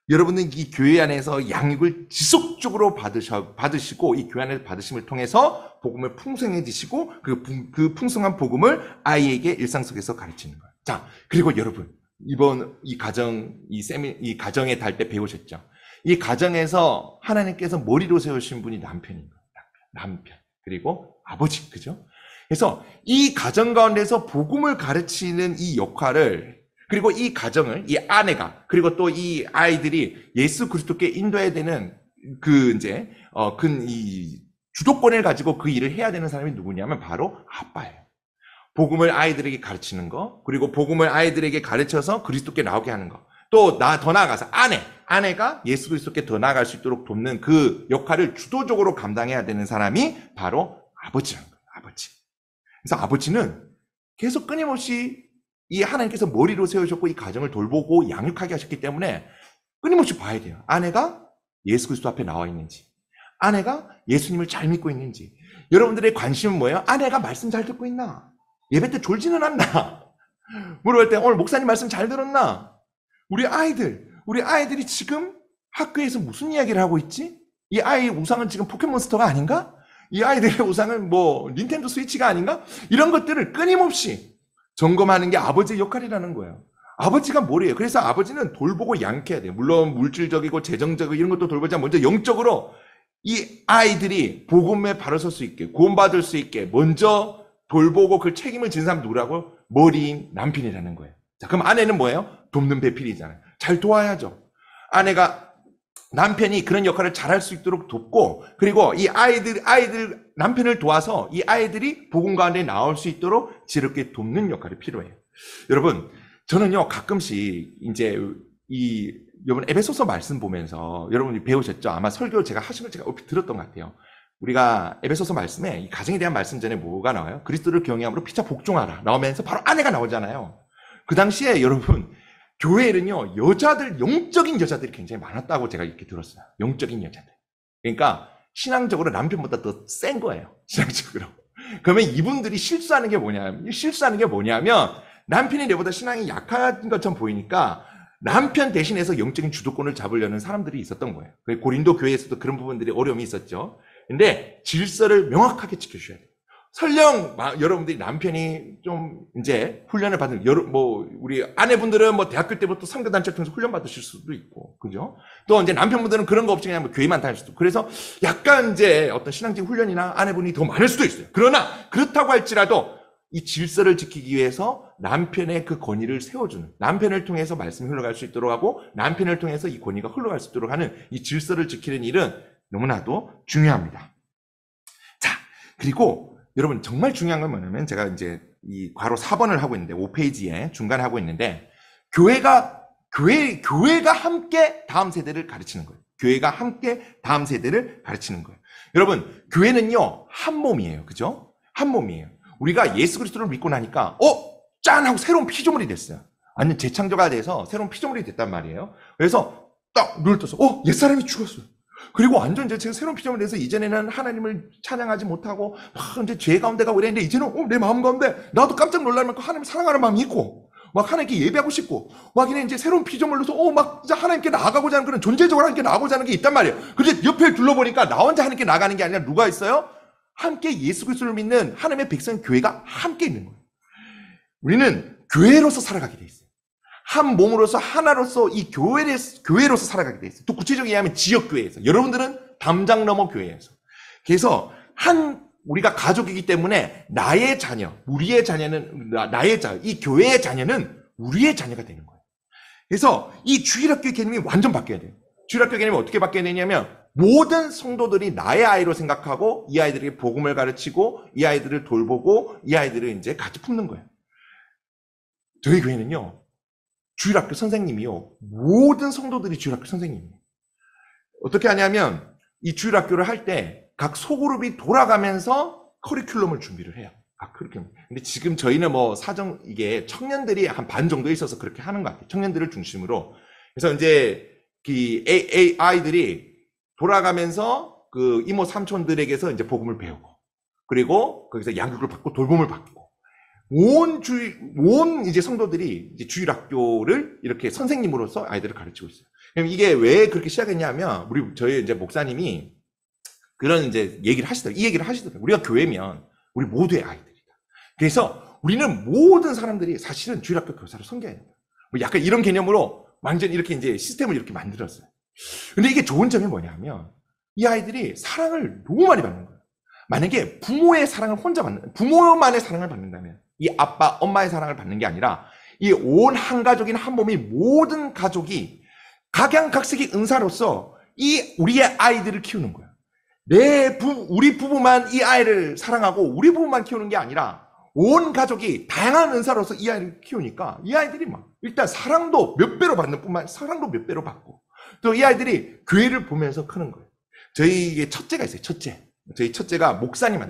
여러분은 이 교회 안에서 양육을 지속적으로 받으시고 이 교회 안에서 받으심을 통해서 복음을 풍성해지시고 그 풍성한 복음을 아이에게 일상 속에서 가르치는 거예요. 자, 그리고 여러분 이번 이 가정에 달 때 배우셨죠? 이 가정에서 하나님께서 머리로 세우신 분이 남편인 거예요. 남편. 그리고 아버지. 그죠? 그래서 이 가정 가운데서 복음을 가르치는 이 역할을 그리고 이 가정을 이 아내가 그리고 또 이 아이들이 예수 그리스도께 인도해야 되는 이 주도권을 가지고 그 일을 해야 되는 사람이 누구냐면 바로 아빠예요. 복음을 아이들에게 가르치는 거, 그리고 복음을 아이들에게 가르쳐서 그리스도께 나오게 하는 거. 또 더 나아가서 아내가 예수 그리스도께 더 나아갈 수 있도록 돕는 그 역할을 주도적으로 감당해야 되는 사람이 바로 아버지라는 거예요. 아버지. 그래서 아버지는 계속 끊임없이 이 하나님께서 머리로 세우셨고 이 가정을 돌보고 양육하게 하셨기 때문에 끊임없이 봐야 돼요. 아내가 예수 그리스도 앞에 나와 있는지, 아내가 예수님을 잘 믿고 있는지. 여러분들의 관심은 뭐예요? 아내가 말씀 잘 듣고 있나? 예배 때 졸지는 않나? 물어볼 때 오늘 목사님 말씀 잘 들었나? 우리 아이들이 지금 학교에서 무슨 이야기를 하고 있지? 이 아이의 우상은 지금 포켓몬스터가 아닌가? 이 아이들의 우상은 뭐 닌텐도 스위치가 아닌가? 이런 것들을 끊임없이 점검하는 게 아버지의 역할이라는 거예요. 아버지가 뭐래요? 그래서 아버지는 돌보고 양육해야 돼요. 물론 물질적이고 재정적이고 이런 것도 돌보지만 먼저 영적으로 이 아이들이 복음에 바로 설 수 있게 구원받을 수 있게 먼저 돌보고 그 책임을 진 사람 누구라고? 머리인 남편이라는 거예요. 자, 그럼 아내는 뭐예요? 돕는 배필이잖아요. 잘 도와야죠. 남편이 그런 역할을 잘할 수 있도록 돕고, 그리고 이 아이들 남편을 도와서 이 아이들이 복음 가운데 나올 수 있도록 지혜롭게 돕는 역할이 필요해요. 여러분, 저는요 가끔씩 이제 이번 에베소서 말씀 보면서 여러분이 배우셨죠? 아마 설교 제가 하신 걸 제가 얼핏 들었던 것 같아요. 우리가 에베소서 말씀에 이 가정에 대한 말씀 전에 뭐가 나와요? 그리스도를 경외함으로 피차 복종하라 나오면서 바로 아내가 나오잖아요. 그 당시에 여러분 교회는요 영적인 여자들이 굉장히 많았다고 제가 이렇게 들었어요. 영적인 여자들. 그러니까 신앙적으로 남편보다 더 센 거예요. 신앙적으로. 그러면 이분들이 실수하는 게 뭐냐면 남편이 내보다 신앙이 약한 것처럼 보이니까 남편 대신해서 영적인 주도권을 잡으려는 사람들이 있었던 거예요. 고린도 교회에서도 그런 부분들이 어려움이 있었죠. 근데 질서를 명확하게 지켜주셔야 돼요. 설령 여러분들이 남편이 좀 이제 훈련을 받은 우리 아내분들은 뭐 대학교 때부터 선교단체 통해서 훈련 받으실 수도 있고, 그죠? 또 이제 남편분들은 그런 거 없이 그냥 뭐 교회만 다닐 수도 있고, 그래서 약간 이제 어떤 신앙적 훈련이나 아내분이 더 많을 수도 있어요. 그러나 그렇다고 할지라도 이 질서를 지키기 위해서 남편의 그 권위를 세워주는, 남편을 통해서 말씀이 흘러갈 수 있도록 하고 남편을 통해서 이 권위가 흘러갈 수 있도록 하는 이 질서를 지키는 일은 너무나도 중요합니다. 자, 그리고 여러분 정말 중요한 건 뭐냐면 제가 이제 이 괄호 4번을 하고 있는데 5페이지에 중간에 하고 있는데 교회가 함께 다음 세대를 가르치는 거예요. 교회가 함께 다음 세대를 가르치는 거예요. 여러분, 교회는요, 한 몸이에요. 그죠? 한 몸이에요. 우리가 예수 그리스도를 믿고 나니까, 짠! 하고 새로운 피조물이 됐어요. 완전 재창조가 돼서 새로운 피조물이 됐단 말이에요. 그래서 딱 눈을 떠서, 옛사람이 죽었어요. 그리고 완전 이제 제가 새로운 피조물이 돼서 이전에는 하나님을 찬양하지 못하고, 막 이제 죄 가운데 가고 이랬는데, 이제는, 내 마음 가운데 나도 깜짝 놀랄 만큼 하나님 사랑하는 마음이 있고, 막 하나님께 예배하고 싶고, 막 이제 새로운 피조물로서, 막 진짜 하나님께 나아가고자 하는 그런 존재적으로 하나님께 나아가고자 하는 게 있단 말이에요. 그런데 옆에 둘러보니까 나 혼자 하나님께 나가는 게 아니라 누가 있어요? 함께 예수 그리스도를 믿는 하나님의 백성 교회가 함께 있는 거예요. 우리는 교회로서 살아가게 돼 있어요. 한 몸으로서 하나로서 이 교회로서 살아가게 돼 있어요. 또 구체적으로 얘기하면 지역교회에서. 여러분들은 담장 너머 교회에서. 그래서 우리가 가족이기 때문에 나의 자녀, 우리의 자녀는 이 교회의 자녀는 우리의 자녀가 되는 거예요. 그래서 이 주일학교 개념이 완전 바뀌어야 돼요. 주일학교 개념이 어떻게 바뀌어야 되냐면 모든 성도들이 나의 아이로 생각하고 이 아이들에게 복음을 가르치고 이 아이들을 돌보고 이 아이들을 이제 같이 품는 거예요. 저희 교회는요, 주일학교 선생님이요, 모든 성도들이 주일학교 선생님이에요. 어떻게 하냐면 이 주일학교를 할 때 각 소그룹이 돌아가면서 커리큘럼을 준비를 해요. 커리큘럼. 근데 지금 저희는 이게 청년들이 한 반 정도 있어서 그렇게 하는 것 같아요. 청년들을 중심으로. 그래서 이제 아이들이 돌아가면서 그 이모 삼촌들에게서 이제 복음을 배우고, 그리고 거기서 양육을 받고 돌봄을 받고, 온 이제 성도들이 이제 주일학교를 이렇게 선생님으로서 아이들을 가르치고 있어요. 그럼 이게 왜 그렇게 시작했냐면, 저희 이제 목사님이 그런 이제 이 얘기를 하시더라고요. 우리가 교회면 우리 모두의 아이들이다. 그래서 우리는 모든 사람들이 사실은 주일학교 교사를 섬겨야 된다. 약간 이런 개념으로 완전 이렇게 이제 시스템을 이렇게 만들었어요. 근데 이게 좋은 점이 뭐냐면 이 아이들이 사랑을 너무 많이 받는 거예요. 만약에 부모의 사랑을 부모만의 사랑을 받는다면 이 아빠, 엄마의 사랑을 받는 게 아니라 이 온 한 가족인 한 몸이 모든 가족이 각양각색의 은사로서 우리의 아이들을 키우는 거예요. 우리 부부만 이 아이를 사랑하고 우리 부부만 키우는 게 아니라 온 가족이 다양한 은사로서 이 아이를 키우니까 이 아이들이 일단 사랑도 몇 배로 받는 뿐만 사랑도 몇 배로 받고 또 이 아이들이 교회를 보면서 크는 거예요. 저희 첫째가 있어요. 저희 첫째가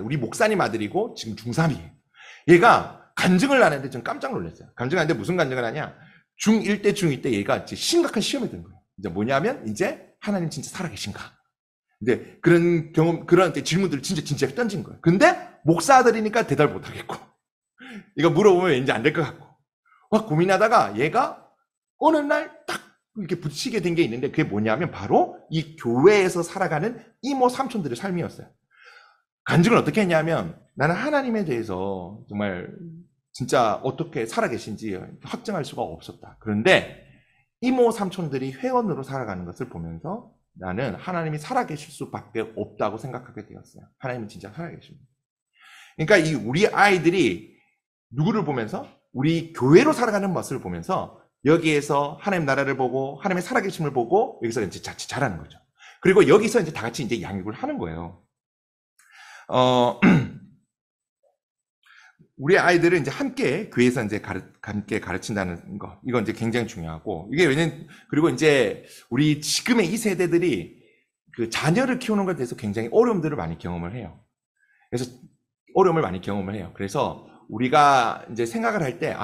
우리 목사님 아들이고 지금 중3이에요. 얘가 간증을 하는데 좀 깜짝 놀랐어요. 간증하는데 무슨 간증을 하냐? 중1 때, 중2 때 얘가 심각한 시험이 든 거예요. 이제 뭐냐면 이제 하나님 진짜 살아계신가? 이제 그런 질문들을 진짜 던진 거예요. 근데 목사 아들이니까 대답을 못 하겠고, 이거 물어보면 왠지 안 될 것 같고, 막 고민하다가 얘가 어느 날 딱 이렇게 붙이게 된 게 있는데 그게 뭐냐면 바로 이 교회에서 살아가는 이모 삼촌들의 삶이었어요. 간증을 어떻게 했냐면 나는 하나님에 대해서 정말 진짜 어떻게 살아계신지 확증할 수가 없었다. 그런데 이모 삼촌들이 회원으로 살아가는 것을 보면서 나는 하나님이 살아계실 수밖에 없다고 생각하게 되었어요. 하나님은 진짜 살아계십니다. 그러니까 우리 아이들이 누구를 보면서 우리 교회로 살아가는 모습을 보면서 여기에서 하나님 나라를 보고 하나님의 살아계심을 보고 여기서 이제 자칫 자라는 거죠. 그리고 여기서 이제 다 같이 이제 양육을 하는 거예요. 우리 아이들은 이제 함께 교회에서 이제 함께 가르친다는 거, 이건 이제 굉장히 중요하고, 이게 그리고 이제 우리 지금의 이 세대들이 그 자녀를 키우는 것에 대해서 굉장히 어려움들을 많이 경험을 해요. 그래서 우리가 이제 생각을 할 때,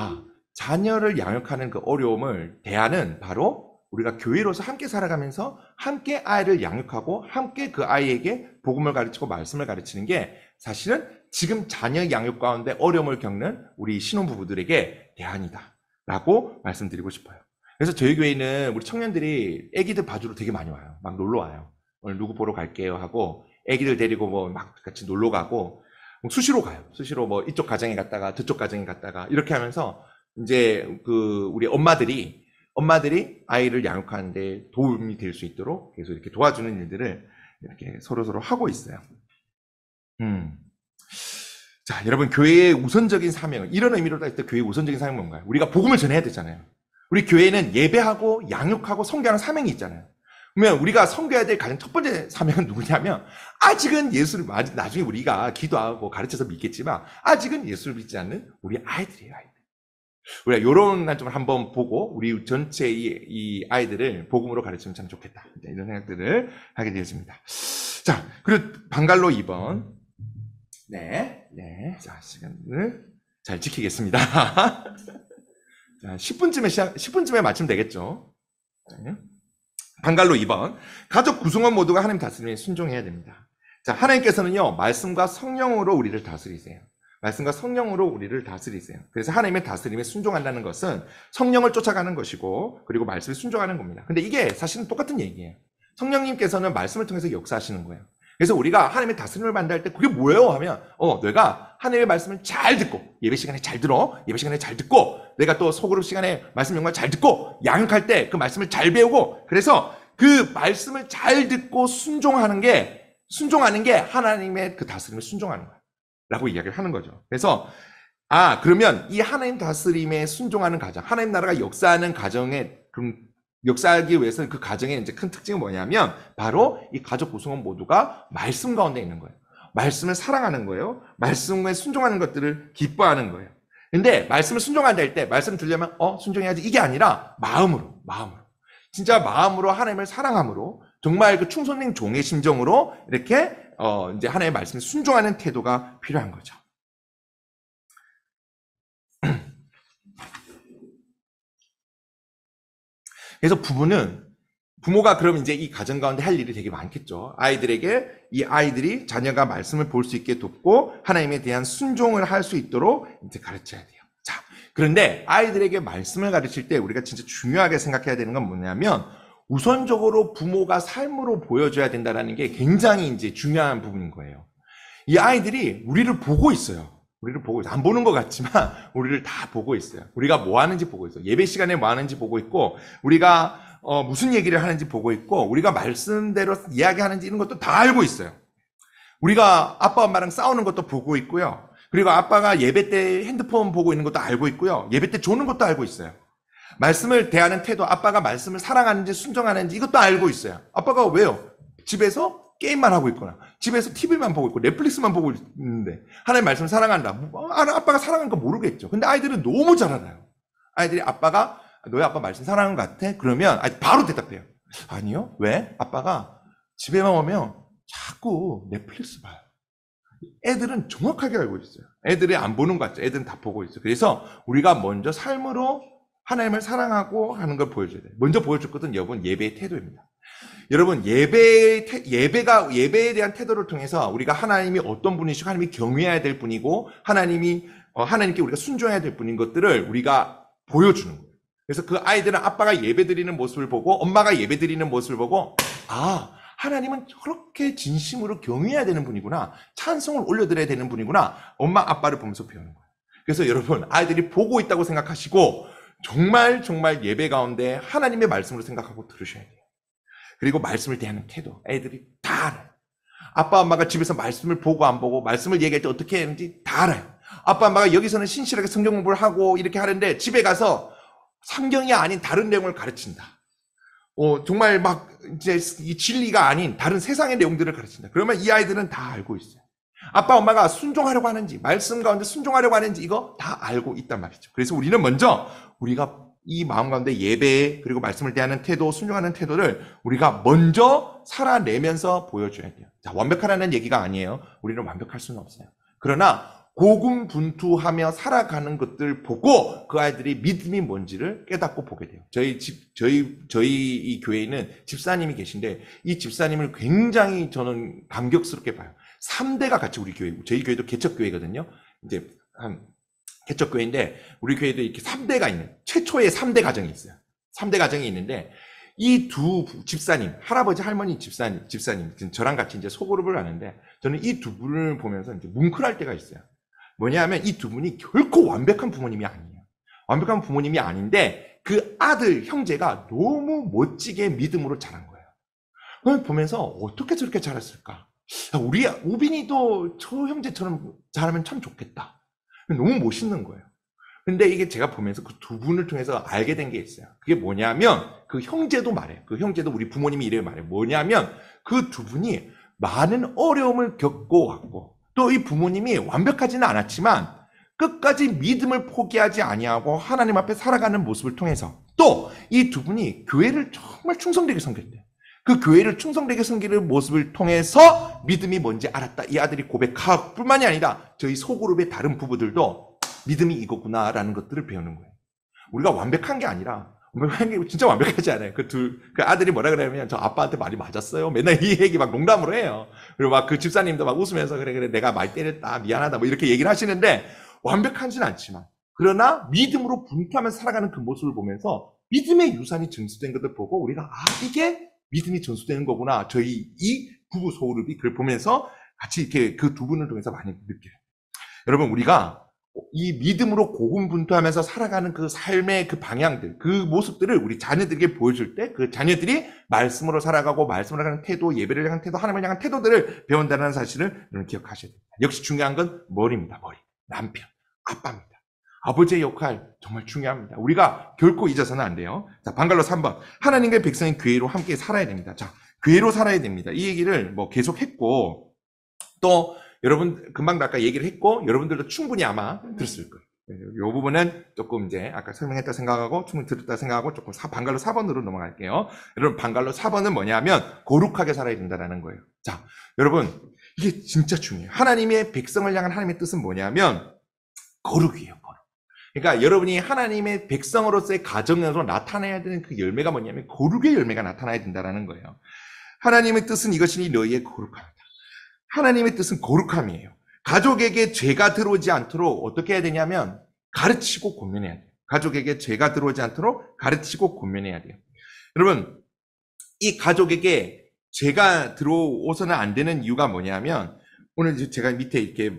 자녀를 양육하는 그 어려움을 대안은 바로 우리가 교회로서 함께 살아가면서 함께 아이를 양육하고 함께 그 아이에게 복음을 가르치고 말씀을 가르치는 게 사실은 지금 자녀 양육 가운데 어려움을 겪는 우리 신혼부부들에게 대안이다 라고 말씀드리고 싶어요. 그래서 저희 교회는 우리 청년들이 애기들 봐주러 되게 많이 와요. 막 놀러 와요. 오늘 누구 보러 갈게요 하고 애기들 데리고 막 같이 놀러 가고 수시로 가요. 수시로 이쪽 가정에 갔다가 저쪽 가정에 갔다가 이렇게 하면서 이제 우리 엄마들이 아이를 양육하는데 도움이 될 수 있도록 계속 이렇게 도와주는 일들을 이렇게 서로 하고 있어요. 자, 여러분, 교회의 우선적인 사명은, 이런 의미로 따질 때 교회의 우선적인 사명은 뭔가요? 우리가 복음을 전해야 되잖아요. 우리 교회는 예배하고 양육하고 선교하는 사명이 있잖아요. 그러면 우리가 선교해야 될 가장 첫 번째 사명은 누구냐면, 아직은 예수를, 나중에 우리가 기도하고 가르쳐서 믿겠지만, 아직은 예수를 믿지 않는 우리 아이들이에요, 아이들. 우리가 이런 관점을 한번 보고, 우리 전체 이 아이들을 복음으로 가르치면 참 좋겠다. 이런 생각들을 하게 되었습니다. 자, 그리고 방갈로 2번. 네. 자, 시간을 잘 지키겠습니다. 자, 10분쯤에 마치면 되겠죠. 네. 방갈로 2번. 가족 구성원 모두가 하나님 다스림에 순종해야 됩니다. 자, 하나님께서는요, 말씀과 성령으로 우리를 다스리세요. 말씀과 성령으로 우리를 다스리세요. 그래서 하나님의 다스림에 순종한다는 것은 성령을 쫓아가는 것이고, 그리고 말씀에 순종하는 겁니다. 근데 이게 사실은 똑같은 얘기예요. 성령님께서는 말씀을 통해서 역사하시는 거예요. 그래서 우리가 하나님의 다스림을 받는다 할 때 그게 뭐예요? 하면 내가 하나님의 말씀을 잘 듣고, 예배 시간에 잘 들어, 예배 시간에 잘 듣고, 내가 또 소그룹 시간에 말씀 정말 잘 듣고, 양육할 때 그 말씀을 잘 배우고, 그래서 그 말씀을 잘 듣고 순종하는 게 하나님의 그 다스림을 순종하는 거야 라고 이야기를 하는 거죠. 그래서 그러면 이 하나님 다스림에 순종하는 가정, 하나님 나라가 역사하는 가정에, 그럼 역사하기 위해서는 그 가정의 이제 큰 특징은 뭐냐면 바로 이 가족 구성원 모두가 말씀 가운데 있는 거예요. 말씀을 사랑하는 거예요. 말씀에 순종하는 것들을 기뻐하는 거예요. 근데 말씀을 순종한다 할 때 말씀 들려면 순종해야지 이게 아니라 마음으로 진짜 마음으로 하나님을 사랑함으로 정말 그 충성된 종의 심정으로 이렇게 이제 하나님의 말씀에 순종하는 태도가 필요한 거죠. 그래서 부모가 그럼 이제 이 가정 가운데 할 일이 되게 많겠죠. 아이들에게 이 아이들이 자녀가 말씀을 볼 수 있게 돕고 하나님에 대한 순종을 할 수 있도록 이제 가르쳐야 돼요. 자, 그런데 아이들에게 말씀을 가르칠 때 우리가 진짜 중요하게 생각해야 되는 건 뭐냐면 우선적으로 부모가 삶으로 보여줘야 된다는 게 굉장히 이제 중요한 부분인 거예요. 이 아이들이 우리를 보고 있어요. 안 보는 것 같지만 우리를 다 보고 있어요. 우리가 뭐 하는지 보고 있어요. 예배 시간에 뭐 하는지 보고 있고, 우리가 무슨 얘기를 하는지 보고 있고, 우리가 말씀대로 이야기하는지 이런 것도 다 알고 있어요. 우리가 아빠 엄마랑 싸우는 것도 보고 있고요. 그리고 아빠가 예배 때 핸드폰 보고 있는 것도 알고 있고요. 예배 때 조는 것도 알고 있어요. 말씀을 대하는 태도, 아빠가 말씀을 사랑하는지 순종하는지 이것도 알고 있어요. 아빠가 왜요? 집에서 게임만 하고 있거나 집에서 TV만 보고 있고 넷플릭스만 보고 있는데 하나님 말씀을 사랑한다. 아빠가 사랑하는 거 모르겠죠. 근데 아이들은 너무 잘 알아요. 아이들이 아빠가 너희 아빠 말씀 사랑하는 것 같아? 그러면 바로 대답해요. 아니요. 왜? 아빠가 집에만 오면 자꾸 넷플릭스 봐요. 애들은 정확하게 알고 있어요. 애들이 안 보는 것 같죠. 애들은 다 보고 있어요. 그래서 우리가 먼저 삶으로 하나님을 사랑하고 하는 걸 보여줘야 돼요. 먼저 보여줄 것은 여러분 예배의 태도입니다. 여러분 예배에 대한 태도를 통해서 우리가 하나님이 어떤 분이시고 하나님이 경외해야 될 분이고 하나님께 우리가 순종해야 될 분인 것들을 우리가 보여주는 거예요. 그래서 그 아이들은 아빠가 예배드리는 모습을 보고 엄마가 예배드리는 모습을 보고 하나님은 저렇게 진심으로 경외해야 되는 분이구나, 찬송을 올려드려야 되는 분이구나, 엄마 아빠를 보면서 배우는 거예요. 그래서 여러분 아이들이 보고 있다고 생각하시고 정말 예배 가운데 하나님의 말씀으로 생각하고 들으셔야 돼요. 그리고 말씀을 대하는 태도, 애들이 다 알아요. 아빠 엄마가 집에서 말씀을 보고 안 보고 말씀을 얘기할 때 어떻게 하는지 다 알아요. 아빠 엄마가 여기서는 신실하게 성경 공부를 하고 이렇게 하는데 집에 가서 성경이 아닌 다른 내용을 가르친다. 정말 막 이제 이 진리가 아닌 다른 세상의 내용들을 가르친다. 그러면 이 아이들은 다 알고 있어요. 아빠 엄마가 순종하려고 하는지 말씀 가운데 순종하려고 하는지 이거 다 알고 있단 말이죠. 그래서 우리는 먼저 우리가 이 마음 가운데 예배 그리고 말씀을 대하는 태도, 순종하는 태도를 우리가 먼저 살아내면서 보여줘야 돼요. 자, 완벽하라는 얘기가 아니에요. 우리는 완벽할 수는 없어요. 그러나 고군분투하며 살아가는 것들 보고 그 아이들이 믿음이 뭔지를 깨닫고 보게 돼요. 저희 이 교회에는 집사님이 계신데 이 집사님을 굉장히 저는 감격스럽게 봐요. 3대가 같이 우리 교회, 저희 교회도 개척교회거든요. 이제 개척교회인데 우리 교회도 이렇게 3대가 있는 최초의 3대 가정이 있어요. 3대 가정이 있는데 이 두 집사님, 할아버지 할머니 집사님 저랑 같이 이제 소그룹을 하는데 저는 이 두 분을 보면서 이제 뭉클할 때가 있어요. 뭐냐면 이 두 분이 결코 완벽한 부모님이 아니에요. 완벽한 부모님이 아닌데 그 아들 형제가 너무 멋지게 믿음으로 자란 거예요. 그걸 보면서 어떻게 저렇게 자랐을까? 우리 우빈이도 저 형제처럼 잘하면 참 좋겠다. 너무 멋있는 거예요. 근데 이게 제가 보면서 그 두 분을 통해서 알게 된 게 있어요. 그게 뭐냐면 그 형제도 말해요. 그 형제도 우리 부모님이 이래요 말해요. 뭐냐면 그 두 분이 많은 어려움을 겪고 왔고 또 이 부모님이 완벽하지는 않았지만 끝까지 믿음을 포기하지 아니하고 하나님 앞에 살아가는 모습을 통해서 또 이 두 분이 교회를 정말 충성되게 섬겼대요. 그 교회를 충성되게 섬기는 모습을 통해서 믿음이 뭔지 알았다. 이 아들이 고백할 뿐만이 아니라 저희 소그룹의 다른 부부들도 믿음이 이거구나라는 것들을 배우는 거예요. 우리가 완벽한 게 아니라, 완벽한 게 진짜 완벽하지 않아요. 그 아들이 뭐라 그러냐면, 저 아빠한테 많이 맞았어요. 맨날 이 얘기 막 농담으로 해요. 그리고 막 그 집사님도 막 웃으면서, 그래, 내가 많이 때렸다, 미안하다, 뭐 이렇게 얘기를 하시는데, 완벽하지는 않지만, 그러나 믿음으로 분투하면서 살아가는 그 모습을 보면서, 믿음의 유산이 전수된 것을 보고, 우리가, 이게 믿음이 전수되는 거구나. 저희 이 부부 소그룹이 그걸 보면서 같이 이렇게 그 두 분을 통해서 많이 느껴요. 여러분, 우리가 이 믿음으로 고군분투하면서 살아가는 그 삶의 그 방향들, 그 모습들을 우리 자녀들에게 보여줄 때 그 자녀들이 말씀으로 살아가고 말씀을 하는 태도, 예배를 향한 태도, 하나님을 향한 태도들을 배운다는 사실을 여러분 기억하셔야 됩니다. 역시 중요한 건 머리입니다. 머리. 남편, 아빠입니다. 아버지의 역할 정말 중요합니다. 우리가 결코 잊어서는 안 돼요. 자, 방갈로 3번. 하나님과 백성이 교회로 함께 살아야 됩니다. 자, 교회로 살아야 됩니다. 이 얘기를 뭐 계속 했고 또 여러분 금방 아까 얘기를 했고 여러분들도 충분히 아마 들었을 거예요. 이 부분은 조금 이제 아까 설명했다 생각하고 충분히 들었다 생각하고 조금 방갈로 4번으로 넘어갈게요. 여러분 방갈로 4번은 뭐냐면 거룩하게 살아야 된다는 거예요. 자, 여러분 이게 진짜 중요해요. 하나님의 백성을 향한 하나님의 뜻은 뭐냐면 거룩이에요. 거룩. 그러니까 여러분이 하나님의 백성으로서의 가정으로 나타내야 되는 그 열매가 뭐냐면 거룩의 열매가 나타나야 된다는 거예요. 하나님의 뜻은 이것이니 너희의 거룩함이다. 하나님의 뜻은 거룩함이에요. 가족에게 죄가 들어오지 않도록 어떻게 해야 되냐면 가르치고 권면해야 돼요. 가족에게 죄가 들어오지 않도록 가르치고 권면해야 돼요. 여러분, 이 가족에게 죄가 들어오서는 안 되는 이유가 뭐냐면 오늘 제가 밑에 이렇게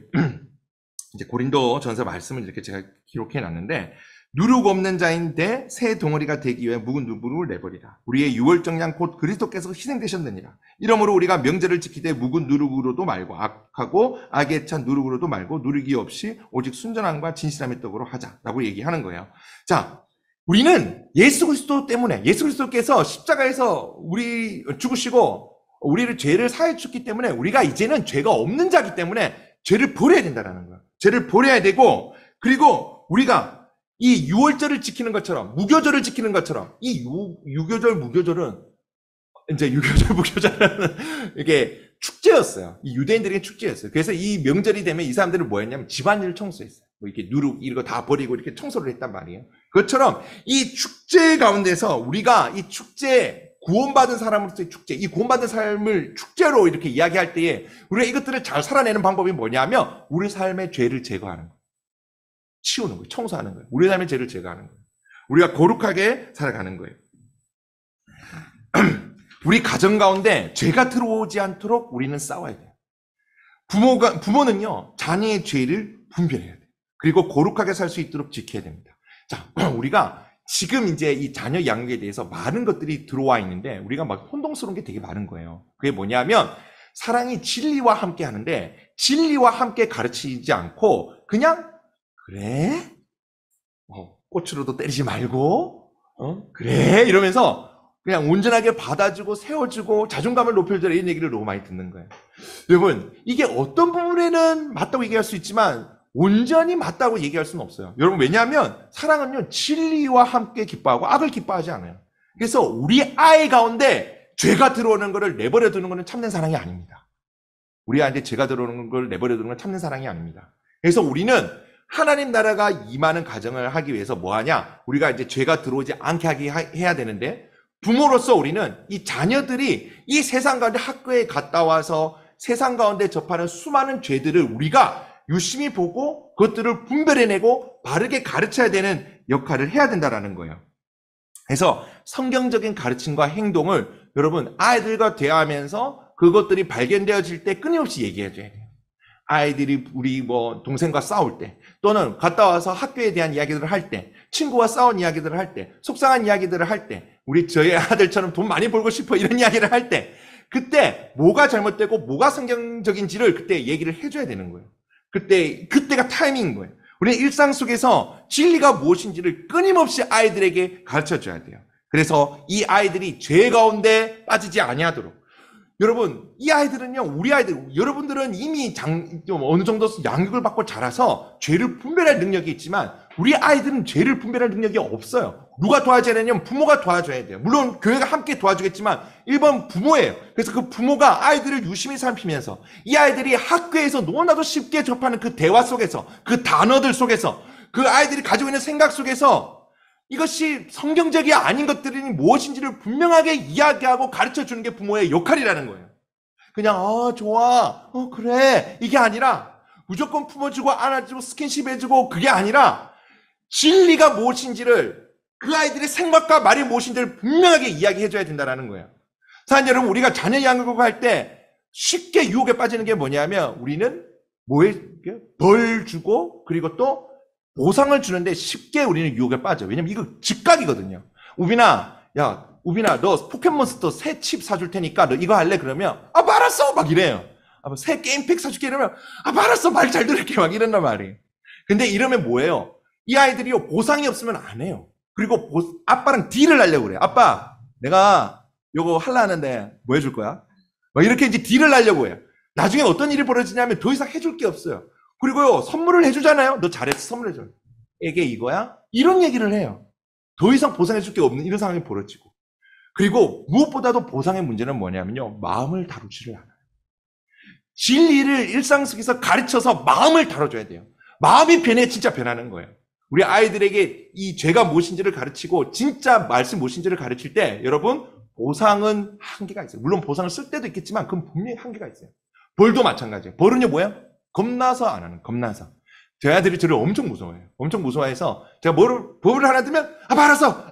이제 고린도 전서 말씀을 이렇게 제가 기록해 놨는데 누룩 없는 자인데 새 덩어리가 되기 위해 묵은 누룩을 내버리라. 우리의 유월절 양 곧 그리스도께서 희생되셨느니라. 이러므로 우리가 명제를 지키되 묵은 누룩으로도 말고 악하고 악에 찬 누룩으로도 말고 누룩이 없이 오직 순전함과 진실함의 떡으로 하자라고 얘기하는 거예요. 자, 우리는 예수 그리스도 때문에 예수 그리스도께서 십자가에서 우리 죽으시고 우리를 죄를 사해 주셨기 때문에 우리가 이제는 죄가 없는 자이기 때문에 죄를 버려야 된다는 거예요. 죄를 버려야 되고 그리고 우리가 이 유월절을 지키는 것처럼 무교절을 지키는 것처럼 이 유교절 무교절은 이제 유교절 무교절은 이게 축제였어요. 이 유대인들에게 축제였어요. 그래서 이 명절이 되면 이 사람들은 뭐 했냐면 집안일을 청소했어요. 뭐 이렇게 누룩 이런 거 다 버리고 이렇게 청소를 했단 말이에요. 그것처럼 이 축제 가운데서 우리가 이 축제 구원받은 사람으로서의 축제, 이 구원받은 삶을 축제로 이렇게 이야기할 때에 우리가 이것들을 잘 살아내는 방법이 뭐냐면 우리 삶의 죄를 제거하는 거예요. 치우는 거예요. 청소하는 거예요. 우리 삶의 죄를 제거하는 거예요. 우리가 거룩하게 살아가는 거예요. 우리 가정 가운데 죄가 들어오지 않도록 우리는 싸워야 돼요. 부모는요, 자녀의 죄를 분별해야 돼요. 그리고 거룩하게 살 수 있도록 지켜야 됩니다. 자, 우리가 지금 이제 이 자녀 양육에 대해서 많은 것들이 들어와 있는데 우리가 막 혼동스러운 게 되게 많은 거예요. 그게 뭐냐면 사랑이 진리와 함께 하는데 진리와 함께 가르치지 않고 그냥 그래? 꽃으로도 때리지 말고, 그래? 이러면서 그냥 온전하게 받아주고 세워주고 자존감을 높여줘라 이런 얘기를 너무 많이 듣는 거예요. 여러분, 이게 어떤 부분에는 맞다고 얘기할 수 있지만 온전히 맞다고 얘기할 수는 없어요. 여러분, 왜냐하면 사랑은요, 진리와 함께 기뻐하고 악을 기뻐하지 않아요. 그래서 우리 아이 가운데 죄가 들어오는 것을 내버려 두는 것은 참된 사랑이 아닙니다. 우리 아이한테 죄가 들어오는 걸 내버려 두는 건 참된 사랑이 아닙니다. 그래서 우리는 하나님 나라가 임하는 가정을 하기 위해서 뭐 하냐? 우리가 이제 죄가 들어오지 않게 해야 되는데 부모로서 우리는 이 자녀들이 이 세상 가운데 학교에 갔다 와서 세상 가운데 접하는 수많은 죄들을 우리가 유심히 보고 그것들을 분별해내고 바르게 가르쳐야 되는 역할을 해야 된다는 거예요. 그래서 성경적인 가르침과 행동을 여러분 아이들과 대화하면서 그것들이 발견되어질 때 끊임없이 얘기해줘야 돼요. 아이들이 우리 뭐 동생과 싸울 때 또는 갔다 와서 학교에 대한 이야기들을 할 때 친구와 싸운 이야기들을 할 때 속상한 이야기들을 할 때 우리 저희 아들처럼 돈 많이 벌고 싶어 이런 이야기를 할 때 그때 뭐가 잘못되고 뭐가 성경적인지를 그때 얘기를 해줘야 되는 거예요. 그때가 타이밍인 거예요. 우리는 일상 속에서 진리가 무엇인지를 끊임없이 아이들에게 가르쳐줘야 돼요. 그래서 이 아이들이 죄 가운데 빠지지 아니하도록. 여러분, 이 아이들은요, 우리 아이들, 여러분들은 이미 좀 어느 정도 양육을 받고 자라서 죄를 분별할 능력이 있지만 우리 아이들은 죄를 분별할 능력이 없어요. 누가 도와줘야 되냐면 부모가 도와줘야 돼요. 물론 교회가 함께 도와주겠지만 1번 부모예요. 그래서 그 부모가 아이들을 유심히 살피면서 이 아이들이 학교에서 너무나도 쉽게 접하는 그 대화 속에서, 그 단어들 속에서, 그 아이들이 가지고 있는 생각 속에서 이것이 성경적이 아닌 것들이 무엇인지를 분명하게 이야기하고 가르쳐주는 게 부모의 역할이라는 거예요. 그냥 좋아, 그래, 이게 아니라 무조건 품어주고 안아주고 스킨십 해주고 그게 아니라 진리가 무엇인지를, 그 아이들의 생각과 말이 무엇인지를 분명하게 이야기해줘야 된다는 거예요. 사실 여러분, 우리가 자녀 양육을 할 때 쉽게 유혹에 빠지는 게 뭐냐면 우리는 벌 주고 그리고 또 보상을 주는데 쉽게 우리는 유혹에 빠져. 왜냐면 이거 즉각이거든요. 우빈아, 너 포켓몬스터 새 칩 사줄 테니까 너 이거 할래? 그러면 알았어! 막 이래요. 새 게임팩 사줄게 이러면 알았어! 말 잘 들을게 막 이런단 말이에요. 근데 이러면 뭐예요? 이 아이들이요, 보상이 없으면 안 해요. 그리고 아빠랑 딜을 하려고 그래요. 아빠, 내가 요거 할라 하는데 뭐 해줄 거야? 막 이렇게 이제 딜을 하려고 해요. 나중에 어떤 일이 벌어지냐면 더 이상 해줄 게 없어요. 그리고요, 선물을 해주잖아요. 너 잘했어, 선물해줘. 이게 이거야? 이런 얘기를 해요. 더 이상 보상해줄 게 없는 이런 상황이 벌어지고. 그리고 무엇보다도 보상의 문제는 뭐냐면요, 마음을 다루지를 않아요. 진리를 일상 속에서 가르쳐서 마음을 다뤄줘야 돼요. 마음이 변해 진짜 변하는 거예요. 우리 아이들에게 이 죄가 무엇인지를 가르치고 진짜 말씀 무엇인지를 가르칠 때 여러분, 보상은 한계가 있어요. 물론 보상을 쓸 때도 있겠지만 그건 분명히 한계가 있어요. 벌도 마찬가지예요. 벌은요 뭐예요? 겁나서 안 하는, 겁나서. 제 아들이 저를 엄청 무서워해요. 엄청 무서워해서 제가 법을 하나 들면 알았어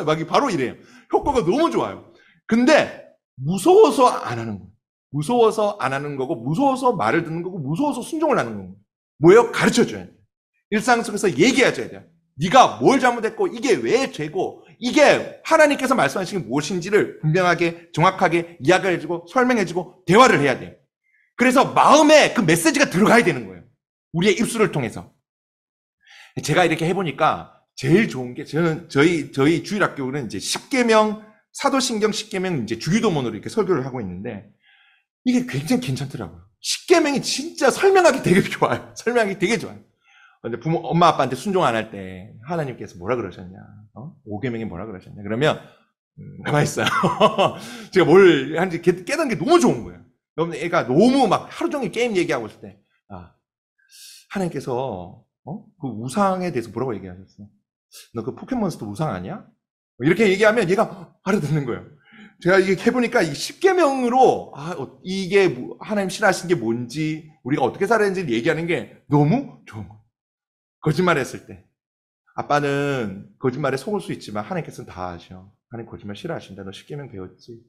막 바로 이래요. 효과가 너무 좋아요. 근데 무서워서 안 하는 거예요. 무서워서 안 하는 거고, 무서워서 말을 듣는 거고, 무서워서 순종을 하는 거고. 뭐예요? 가르쳐줘야 돼요. 일상 속에서 얘기해줘야 돼요. 네가 뭘 잘못했고 이게 왜 죄고 이게 하나님께서 말씀하신 게 무엇인지를 분명하게 정확하게 이야기해주고 설명해주고 대화를 해야 돼요. 그래서 마음에 그 메시지가 들어가야 되는 거예요. 우리의 입술을 통해서. 제가 이렇게 해보니까 제일 좋은 게, 저희 주일학교는 이제 10계명, 사도신경 10계명 이제 주기도문으로 이렇게 설교를 하고 있는데, 이게 굉장히 괜찮더라고요. 10계명이 진짜 설명하기 되게 좋아요. 설명하기 되게 좋아요. 근데 엄마, 아빠한테 순종 안 할 때 하나님께서 뭐라 그러셨냐? 5계명이 뭐라 그러셨냐? 그러면, 가만히 있어요. 제가 뭘 하는지 깨닫는 게 너무 좋은 거예요. 여러분, 애가 너무 막 하루 종일 게임 얘기하고 있을 때, 하나님께서, 그 우상에 대해서 뭐라고 얘기하셨어? 너 그 포켓몬스터 우상 아니야? 이렇게 얘기하면 얘가 알아듣는 거예요. 제가 이게 해보니까 이 10계명으로, 이게 하나님 싫어하시는 게 뭔지, 우리가 어떻게 살아야 되는지 얘기하는 게 너무 좋은 거예요. 거짓말 했을 때. 아빠는 거짓말에 속을 수 있지만 하나님께서는 다 아셔. 하나님 거짓말 싫어하신다. 너 10계명 배웠지?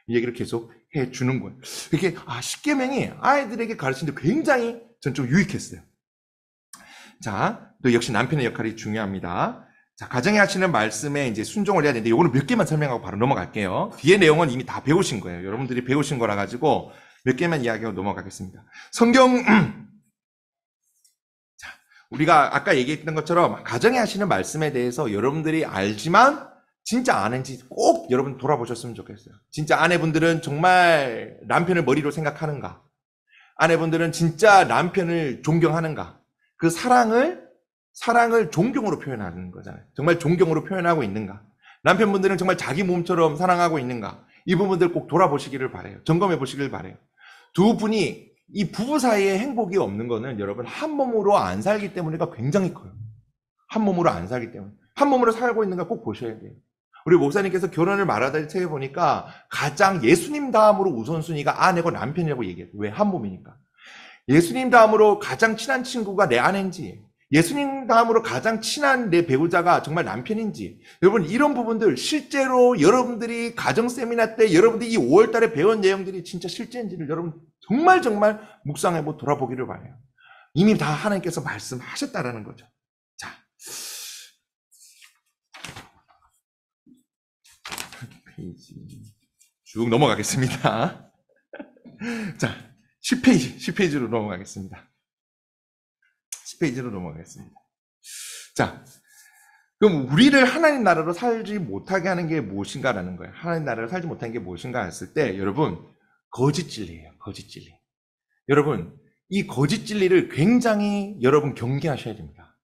이 얘기를 계속 해주는 거예요. 이렇게 10계명이 아이들에게 가르치는데 굉장히 전 좀 유익했어요. 자, 또 역시 남편의 역할이 중요합니다. 자, 가정에 하시는 말씀에 이제 순종을 해야 되는데, 요거는 몇 개만 설명하고 바로 넘어갈게요. 뒤에 내용은 이미 다 배우신 거예요. 여러분들이 배우신 거라 가지고 몇 개만 이야기하고 넘어가겠습니다. 성경, 자, 우리가 아까 얘기했던 것처럼 가정에 하시는 말씀에 대해서 여러분들이 알지만 진짜 아는지 꼭 여러분 돌아보셨으면 좋겠어요. 진짜 아내분들은 정말 남편을 머리로 생각하는가? 아내분들은 진짜 남편을 존경하는가? 그 사랑을 존경으로 표현하는 거잖아요. 정말 존경으로 표현하고 있는가? 남편분들은 정말 자기 몸처럼 사랑하고 있는가? 이 부분들 꼭 돌아보시기를 바라요. 점검해 보시길 바라요. 두 분이 이 부부 사이에 행복이 없는 거는 여러분 한 몸으로 안 살기 때문에가 굉장히 커요. 한 몸으로 안 살기 때문에. 한 몸으로 살고 있는가 꼭 보셔야 돼요. 우리 목사님께서 결혼을 말하다 책에 보니까 가장 예수님 다음으로 우선순위가 아내고 남편이라고 얘기해요. 왜? 한 몸이니까. 예수님 다음으로 가장 친한 친구가 내 아내인지, 예수님 다음으로 가장 친한 내 배우자가 정말 남편인지, 여러분 이런 부분들 실제로 여러분들이 가정 세미나 때 여러분들이 이 5월 달에 배운 내용들이 진짜 실제인지를 여러분 정말 묵상해보고 돌아보기를 바라요. 이미 다 하나님께서 말씀하셨다라는 거죠. 자, 페이지 쭉 넘어가겠습니다. 자, 10페이지로 넘어가겠습니다. 10페이지로 넘어가겠습니다. 자, 그럼 우리를 하나님 나라로 살지 못하게 하는 게 무엇인가라는 거예요. 하나님 나라로 살지 못하는 게 무엇인가 했을 때, 여러분, 거짓 진리예요. 거짓 진리. 여러분, 이 거짓 진리를 굉장히 여러분 경계하셔야 됩니다.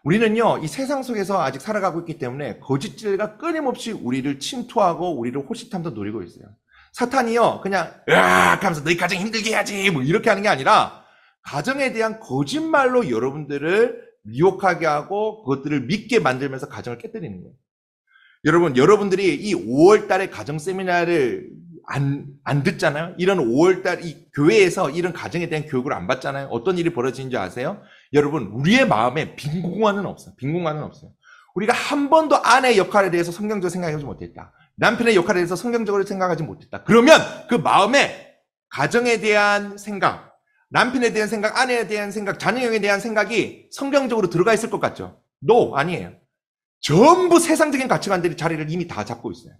우리는요, 이 세상 속에서 아직 살아가고 있기 때문에 거짓 진리가 끊임없이 우리를 침투하고 우리를 호시탐도 노리고 있어요. 사탄이요, 그냥 으악 하면서 너희 가정 힘들게 해야지 뭐 이렇게 하는 게 아니라 가정에 대한 거짓말로 여러분들을 미혹하게 하고 그것들을 믿게 만들면서 가정을 깨뜨리는 거예요. 여러분, 여러분들이 이 5월 달에 가정 세미나를 안 듣잖아요? 이런 5월 달 이 교회에서 이런 가정에 대한 교육을 안 받잖아요? 어떤 일이 벌어지는지 아세요? 여러분, 우리의 마음에 빈 공간은 없어요. 빈 공간은 없어요. 우리가 한 번도 아내의 역할에 대해서 성경적으로 생각하지 못했다. 남편의 역할에 대해서 성경적으로 생각하지 못했다. 그러면 그 마음에 가정에 대한 생각, 남편에 대한 생각, 아내에 대한 생각, 자녀에 대한 생각이 성경적으로 들어가 있을 것 같죠? No, 아니에요. 전부 세상적인 가치관들이 자리를 이미 다 잡고 있어요.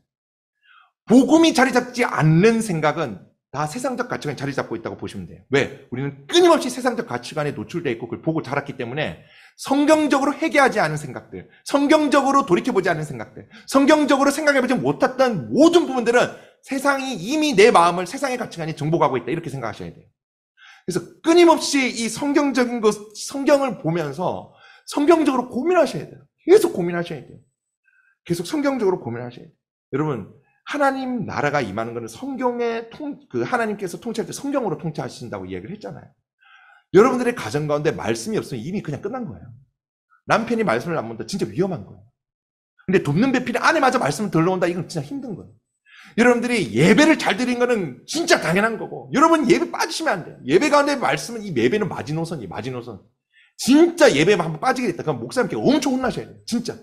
복음이 자리 잡지 않는 생각은 다 세상적 가치관이 자리 잡고 있다고 보시면 돼요. 왜? 우리는 끊임없이 세상적 가치관에 노출되어 있고 그걸 보고 자랐기 때문에 성경적으로 회개하지 않은 생각들, 성경적으로 돌이켜보지 않은 생각들, 성경적으로 생각해보지 못했던 모든 부분들은 세상이 이미 내 마음을 세상의 가치관이 정복하고 있다. 이렇게 생각하셔야 돼요. 그래서 끊임없이 이 성경적인 것, 성경을 보면서 성경적으로 고민하셔야 돼요. 계속 고민하셔야 돼요. 계속 성경적으로 고민하셔야 돼요. 여러분, 하나님 나라가 임하는 것은 성경의 하나님께서 통치할 때 성경으로 통치하신다고 이야기를 했잖아요. 여러분들의 가정 가운데 말씀이 없으면 이미 그냥 끝난 거예요. 남편이 말씀을 안 본다. 진짜 위험한 거예요. 근데 돕는 배필이 아내마저 말씀을 들러온다. 이건 진짜 힘든 거예요. 여러분들이 예배를 잘 드리는 거는 진짜 당연한 거고, 여러분 예배 빠지시면 안 돼요. 예배 가운데 말씀은, 이 예배는 마지노선이에요. 마지노선. 진짜 예배만 한번 빠지게 됐다. 그럼 목사님께 엄청 혼나셔야 돼요. 진짜.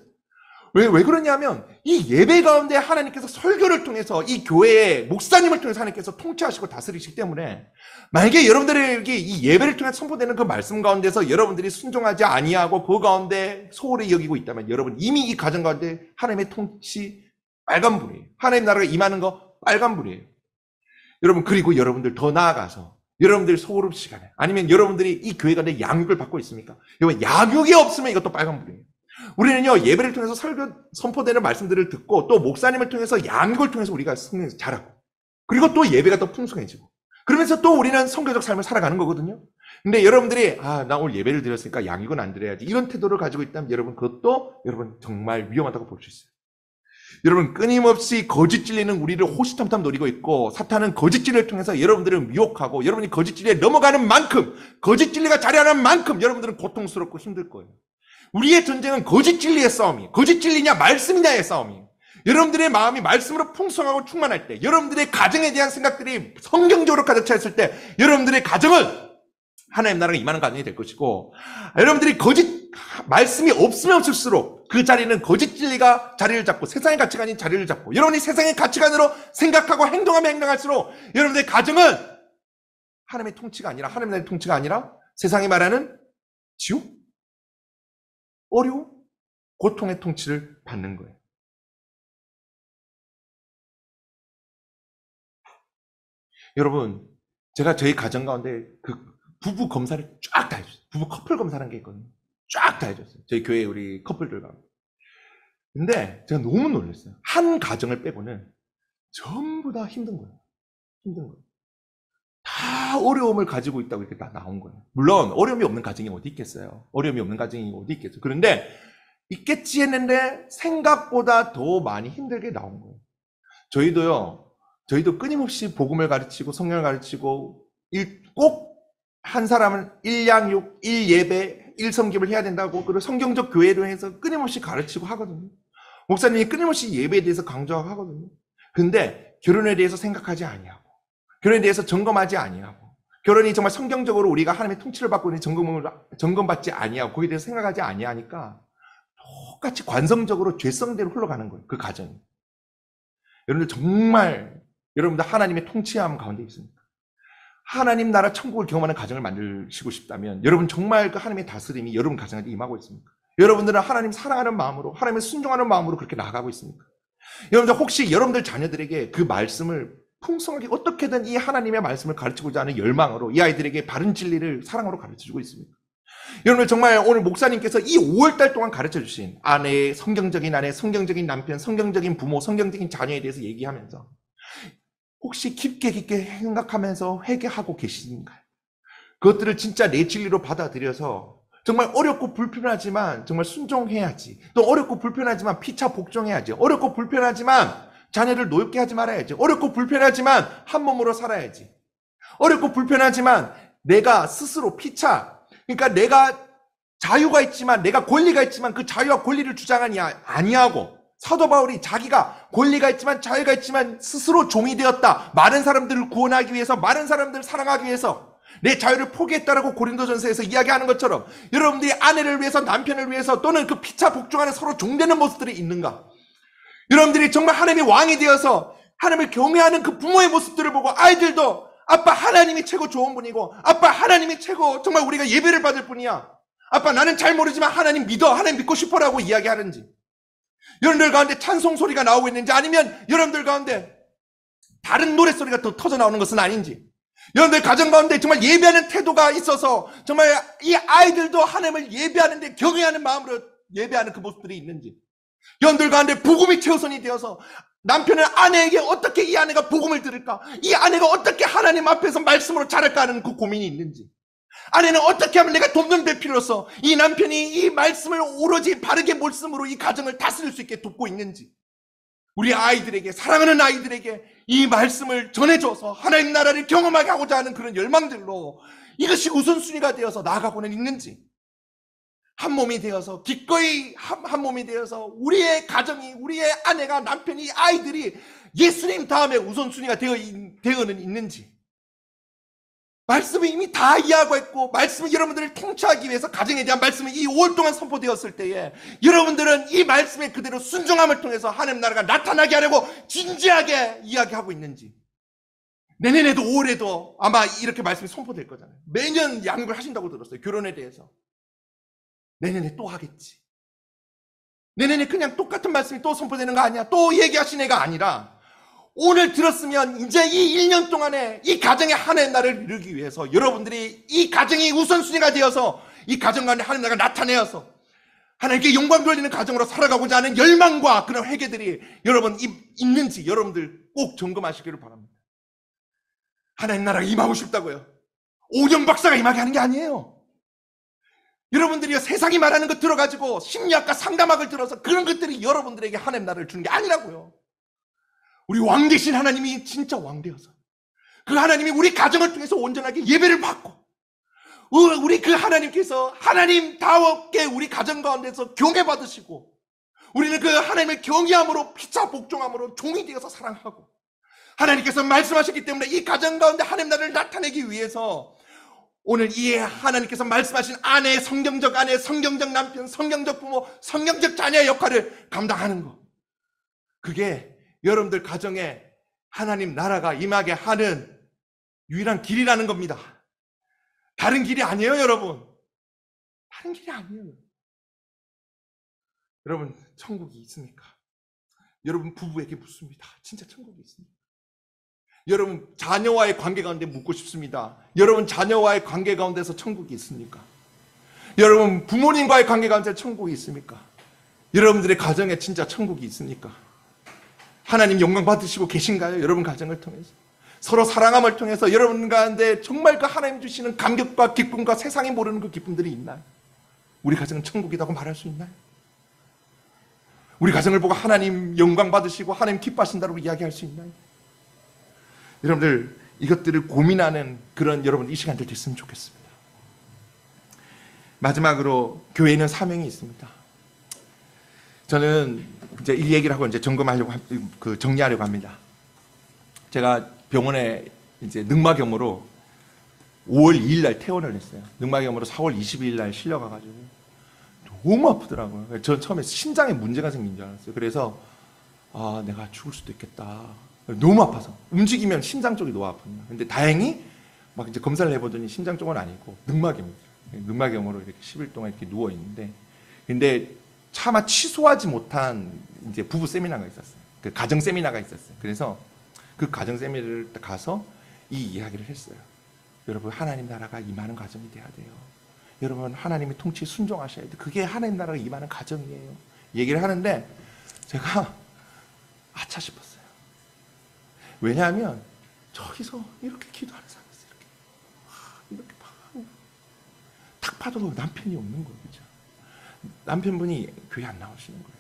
왜 그러냐면 이 예배 가운데 하나님께서 설교를 통해서 이 교회의 목사님을 통해서 하나님께서 통치하시고 다스리시기 때문에, 만약에 여러분들에게 이 예배를 통해 선포되는 그 말씀 가운데서 여러분들이 순종하지 아니하고 그 가운데 소홀히 여기고 있다면, 여러분 이미 이 가정 가운데 하나님의 통치 빨간불이에요. 하나님 나라가 임하는 거 빨간불이에요. 여러분, 그리고 여러분들 더 나아가서 여러분들 소그룹 시간에, 아니면 여러분들이 이 교회 가운데 양육을 받고 있습니까? 여러분, 양육이 없으면 이것도 빨간불이에요. 우리는요, 예배를 통해서 설교, 선포되는 말씀들을 듣고, 또 목사님을 통해서 양육을 통해서 우리가 성령에서 자라고, 그리고 또 예배가 더 풍성해지고, 그러면서 또 우리는 성교적 삶을 살아가는 거거든요. 근데 여러분들이, 나 오늘 예배를 드렸으니까 양육은 안 드려야지, 이런 태도를 가지고 있다면 여러분, 그것도 여러분 정말 위험하다고 볼 수 있어요. 여러분, 끊임없이 거짓 진리는 우리를 호시탐탐 노리고 있고, 사탄은 거짓 진리를 통해서 여러분들을 미혹하고, 여러분이 거짓 진리에 넘어가는 만큼, 거짓 진리가 자리하는 만큼 여러분들은 고통스럽고 힘들 거예요. 우리의 전쟁은 거짓 진리의 싸움이에요. 거짓 진리냐 말씀이냐의 싸움이에요. 여러분들의 마음이 말씀으로 풍성하고 충만할 때, 여러분들의 가정에 대한 생각들이 성경적으로 가득 차 있을 때, 여러분들의 가정은 하나님 나라가 임하는 가정이 될 것이고, 여러분들이 거짓 말씀이 없으면 없을수록 그 자리는 거짓 진리가 자리를 잡고, 세상의 가치관이 자리를 잡고, 여러분이 세상의 가치관으로 생각하고 행동하면 행동할수록 여러분들의 가정은 하나님의 통치가 아니라, 하나님 나라의 통치가 아니라 세상이 말하는 지옥, 어려움, 고통의 통치를 받는 거예요. 여러분, 제가 저희 가정 가운데 그 부부 검사를 쫙 다 해줬어요. 부부 커플 검사라는 게 있거든요. 쫙 다 해줬어요. 저희 교회 우리 커플들 가운데. 근데 제가 너무 놀랐어요. 한 가정을 빼고는 전부 다 힘든 거예요. 힘든 거예요. 다 어려움을 가지고 있다고 이렇게 다 나온 거예요. 물론 어려움이 없는 가정이 어디 있겠어요. 어려움이 없는 가정이 어디 있겠어요. 그런데 있겠지 했는데 생각보다 더 많이 힘들게 나온 거예요. 저희도 끊임없이 복음을 가르치고 성령을 가르치고 꼭 한 사람은 1양육, 1예배, 1섬김을 해야 된다고, 그리고 성경적 교회로 해서 끊임없이 가르치고 하거든요. 목사님이 끊임없이 예배에 대해서 강조하고 하거든요. 근데 결혼에 대해서 생각하지 아니하고, 결혼에 대해서 점검하지 아니하고, 결혼이 정말 성경적으로 우리가 하나님의 통치를 받고 있는 점검받지 아니하고, 거기에 대해서 생각하지 아니하니까 똑같이 관성적으로 죄성대로 흘러가는 거예요. 그 가정이. 여러분들 정말 여러분들 하나님의 통치함 가운데 있습니까? 하나님 나라 천국을 경험하는 가정을 만드시고 싶다면 여러분 정말 그 하나님의 다스림이 여러분 가정에 임하고 있습니까? 여러분들은 하나님 사랑하는 마음으로, 하나님을 순종하는 마음으로 그렇게 나아가고 있습니까? 여러분들 혹시 여러분들 자녀들에게 그 말씀을 풍성하게 어떻게든 이 하나님의 말씀을 가르치고자 하는 열망으로 이 아이들에게 바른 진리를 사랑으로 가르쳐주고 있습니다. 여러분 정말 오늘 목사님께서 이 5월달 동안 가르쳐주신 아내의 성경적인 아내, 성경적인 남편, 성경적인 부모, 성경적인 자녀에 대해서 얘기하면서 혹시 깊게 생각하면서 회개하고 계신가요? 그것들을 진짜 내 진리로 받아들여서 정말 어렵고 불편하지만 정말 순종해야지. 또 어렵고 불편하지만 피차 복종해야지. 어렵고 불편하지만 자녀를 노엽게 하지 말아야지. 어렵고 불편하지만 한 몸으로 살아야지. 어렵고 불편하지만 내가 스스로 피차, 그러니까 내가 자유가 있지만 내가 권리가 있지만 그 자유와 권리를 주장하니 아니하고 사도 바울이 자기가 권리가 있지만 자유가 있지만 스스로 종이 되었다. 많은 사람들을 구원하기 위해서, 많은 사람들을 사랑하기 위해서 내 자유를 포기했다라고 고린도전서에서 이야기하는 것처럼 여러분들이 아내를 위해서, 남편을 위해서 또는 그 피차 복종하는 서로 종되는 모습들이 있는가? 여러분들이 정말 하나님의 왕이 되어서 하나님을 경외하는 그 부모의 모습들을 보고 아이들도 아빠 하나님이 최고 좋은 분이고 아빠 하나님이 최고 정말 우리가 예배를 받을 분이야. 아빠 나는 잘 모르지만 하나님 믿어. 하나님 믿고 싶어라고 이야기하는지. 여러분들 가운데 찬송 소리가 나오고 있는지 아니면 여러분들 가운데 다른 노랫소리가 더 터져 나오는 것은 아닌지. 여러분들 가정 가운데 정말 예배하는 태도가 있어서 정말 이 아이들도 하나님을 예배하는데 경외하는 마음으로 예배하는 그 모습들이 있는지. 여러분들 가운데 복음이 최우선이 되어서 남편은 아내에게 어떻게 이 아내가 복음을 들을까? 이 아내가 어떻게 하나님 앞에서 말씀으로 자랄까 하는 그 고민이 있는지. 아내는 어떻게 하면 내가 돕는 대표로서 이 남편이 이 말씀을 오로지 바르게 말씀으로 이 가정을 다스릴 수 있게 돕고 있는지. 우리 아이들에게, 사랑하는 아이들에게 이 말씀을 전해줘서 하나님 나라를 경험하게 하고자 하는 그런 열망들로 이것이 우선순위가 되어서 나아가고는 있는지. 한 몸이 되어서 기꺼이 한 몸이 되어서 우리의 가정이, 우리의 아내가, 남편이, 아이들이 예수님 다음에 우선순위가 되어는 있는지. 말씀을 이미 다 이해하고 있고 말씀이 여러분들을 통치하기 위해서 가정에 대한 말씀이 이 5월 동안 선포되었을 때에 여러분들은 이 말씀에 그대로 순종함을 통해서 하나님 나라가 나타나게 하려고 진지하게 이야기하고 있는지. 내년에도 5월에도 아마 이렇게 말씀이 선포될 거잖아요. 매년 양육을 하신다고 들었어요. 결혼에 대해서. 내년에 또 하겠지. 내년에 그냥 똑같은 말씀이 또 선포되는 거 아니야. 또 얘기하신 애가 아니라 오늘 들었으면 이제 이 1년 동안에 이 가정의 하나님 나라를 이루기 위해서 여러분들이 이 가정이 우선순위가 되어서 이 가정 가운데 하나님 나라가 나타내어서 하나님께 영광 돌리는 가정으로 살아가고자 하는 열망과 그런 회개들이 여러분 있는지 여러분들 꼭 점검하시기를 바랍니다. 하나님 나라가 임하고 싶다고요. 오정 박사가 임하게 하는 게 아니에요. 여러분들이 세상이 말하는 것 들어가지고 심리학과 상담학을 들어서 그런 것들이 여러분들에게 하나님 나라를 주는 게 아니라고요. 우리 왕 되신 하나님이 진짜 왕 되어서 그 하나님이 우리 가정을 통해서 온전하게 예배를 받고 우리 그 하나님께서 하나님다웠게 우리 가정 가운데서 경외받으시고 우리는 그 하나님을 경외함으로 피차 복종함으로 종이 되어서 사랑하고 하나님께서 말씀하셨기 때문에 이 가정 가운데 하나님 나라를 나타내기 위해서 오늘 이 하나님께서 말씀하신 아내의 성경적 아내, 성경적 남편, 성경적 부모, 성경적 자녀의 역할을 감당하는 것. 그게 여러분들 가정에 하나님 나라가 임하게 하는 유일한 길이라는 겁니다. 다른 길이 아니에요, 여러분. 다른 길이 아니에요. 여러분, 천국이 있습니까? 여러분 부부에게 묻습니다. 진짜 천국이 있습니까? 여러분 자녀와의 관계 가운데 묻고 싶습니다. 여러분 자녀와의 관계 가운데서 천국이 있습니까? 여러분 부모님과의 관계 가운데 천국이 있습니까? 여러분들의 가정에 진짜 천국이 있습니까? 하나님 영광 받으시고 계신가요? 여러분 가정을 통해서 서로 사랑함을 통해서 여러분 가운데 정말 그 하나님 주시는 감격과 기쁨과 세상이 모르는 그 기쁨들이 있나요? 우리 가정은 천국이라고 말할 수 있나요? 우리 가정을 보고 하나님 영광 받으시고 하나님 기뻐하신다고 이야기할 수 있나요? 여러분들 이것들을 고민하는 그런 여러분 이 시간들 됐으면 좋겠습니다. 마지막으로 교회에는 사명이 있습니다. 저는 이제 이 얘기를 하고 이제 점검하려고 정리하려고 합니다. 제가 병원에 이제 늑막염으로 5월 2일 날 퇴원을 했어요. 늑막염으로 4월 22일 날 실려가가지고 너무 아프더라고요. 전 처음에 심장에 문제가 생긴 줄 알았어요. 그래서 아 내가 죽을 수도 있겠다. 너무 아파서 움직이면 심장 쪽이 너무 아픕니다. 근데 다행히 막 이제 검사를 해보더니 심장 쪽은 아니고 늑막염입니다. 늑막염으로 이렇게 10일 동안 이렇게 누워 있는데, 근데 차마 취소하지 못한 이제 부부 세미나가 있었어요. 그 가정 세미나가 있었어요. 그래서 그 가정 세미나를 가서 이 이야기를 했어요. 여러분, 하나님 나라가 임하는 가정이 돼야 돼요. 여러분, 하나님의 통치에 순종하셔야 돼요. 그게 하나님 나라가 임하는 가정이에요. 얘기를 하는데 제가 아차 싶었어요. 왜냐하면 저기서 이렇게 기도하는 사람이 있어요. 이렇게 탁 봐도 남편이 없는 거예요. 그죠? 남편분이 교회 안 나오시는 거예요.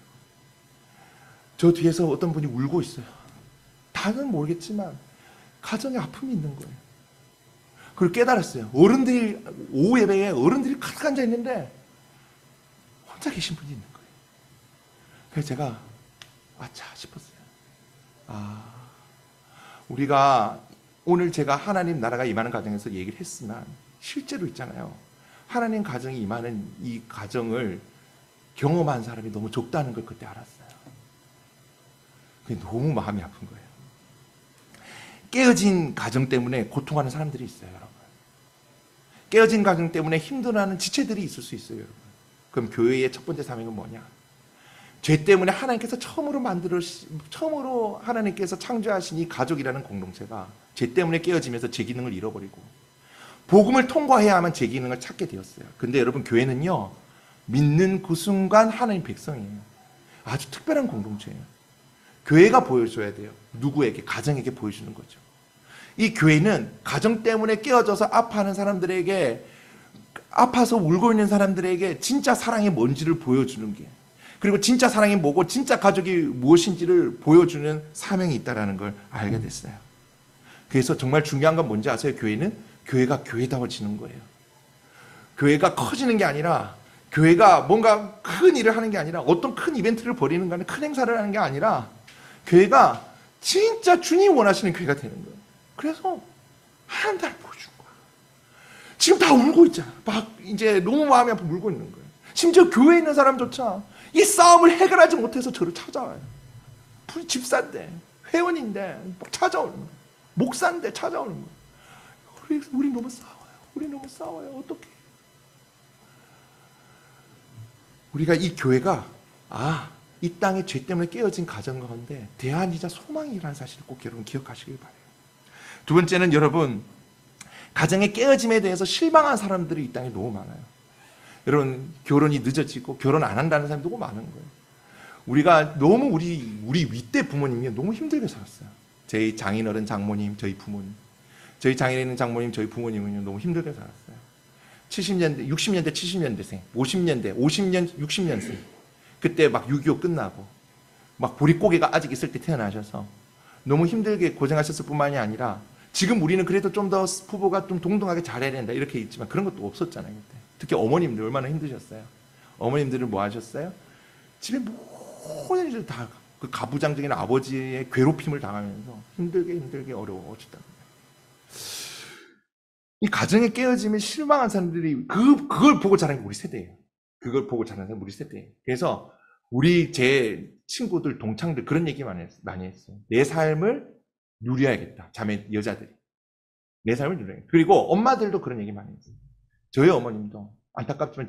저 뒤에서 어떤 분이 울고 있어요. 다는 모르겠지만 가정에 아픔이 있는 거예요. 그걸 깨달았어요. 어른들이, 오후 예배에 어른들이 가득 앉아 있는데 혼자 계신 분이 있는 거예요. 그래서 제가 아차 싶었어요. 우리가 오늘 제가 하나님 나라가 임하는 가정에서 얘기를 했지만 실제로 있잖아요. 하나님 가정이 임하는 이 가정을 경험한 사람이 너무 적다는 걸 그때 알았어요. 그게 너무 마음이 아픈 거예요. 깨어진 가정 때문에 고통하는 사람들이 있어요, 여러분. 깨어진 가정 때문에 힘들어하는 지체들이 있을 수 있어요, 여러분. 그럼 교회의 첫 번째 사명은 뭐냐? 죄 때문에 하나님께서 처음으로 하나님께서 창조하신 이 가족이라는 공동체가 죄 때문에 깨어지면서 제 기능을 잃어버리고 복음을 통과해야만 제 기능을 찾게 되었어요. 근데 여러분, 교회는요, 믿는 그 순간 하나님 백성이에요. 아주 특별한 공동체예요. 교회가 보여줘야 돼요. 누구에게? 가정에게 보여주는 거죠. 이 교회는 가정 때문에 깨어져서 아파하는 사람들에게, 아파서 울고 있는 사람들에게 진짜 사랑이 뭔지를 보여주는 게, 그리고 진짜 사랑이 뭐고 진짜 가족이 무엇인지를 보여주는 사명이 있다는 걸 알게 됐어요. 그래서 정말 중요한 건 뭔지 아세요? 교회가 교회다워지는 거예요. 교회가 커지는 게 아니라, 교회가 뭔가 큰 일을 하는 게 아니라, 어떤 큰 이벤트를 벌이는 거 아니라, 큰 행사를 하는 게 아니라, 교회가 진짜 주님 원하시는 교회가 되는 거예요. 그래서 하나님 나라를 보여준 거야. 지금 다 울고 있잖아. 막 이제 너무 마음이 아프고 울고 있는 거예요. 심지어 교회에 있는 사람조차 이 싸움을 해결하지 못해서 저를 찾아와요. 집사인데, 회원인데 찾아오는 거예요. 목사인데 찾아오는 거예요. 우리 너무 싸워요. 어떡해. 우리가 이 교회가 이 땅에 죄 때문에 깨어진 가정 가운데 대안이자 소망이라는 사실을 꼭 여러분 기억하시길 바라요. 두 번째는 여러분, 가정의 깨어짐에 대해서 실망한 사람들이 이 땅에 너무 많아요. 여러분, 결혼이 늦어지고 결혼 안 한다는 사람이 너무 많은 거예요. 우리가 너무 우리 윗대 부모님이 너무 힘들게 살았어요. 저희 장인어른, 장모님, 저희 부모님, 저희 장인어른, 장모님, 저희 부모님은 너무 힘들게 살았어요. 70년대, 60년대, 70년대생, 50년대, 50년, 60년생. 그때 막 6.25 끝나고 막 보릿고개가 아직 있을 때 태어나셔서 너무 힘들게 고생하셨을 뿐만이 아니라, 지금 우리는 그래도 좀 더 부부가 좀 동등하게 잘해야 된다 이렇게 있지만 그런 것도 없었잖아요. 그때. 특히 어머님들 얼마나 힘드셨어요. 어머님들은 뭐 하셨어요? 집에 모든 일을 다 그 가부장적인 아버지의 괴롭힘을 당하면서 힘들게 어려워졌다. 이 가정의 깨어짐에 실망한 사람들이 그걸 보고 자란 게 우리 세대예요. 그걸 보고 자란 사람이 우리 세대예요. 그래서 제 친구들, 동창들 그런 얘기 많이 했어요. 내 삶을 누려야겠다. 자매 여자들이. 내 삶을 누려야겠다. 그리고 엄마들도 그런 얘기 많이 했어요. 저희 어머님도 안타깝지만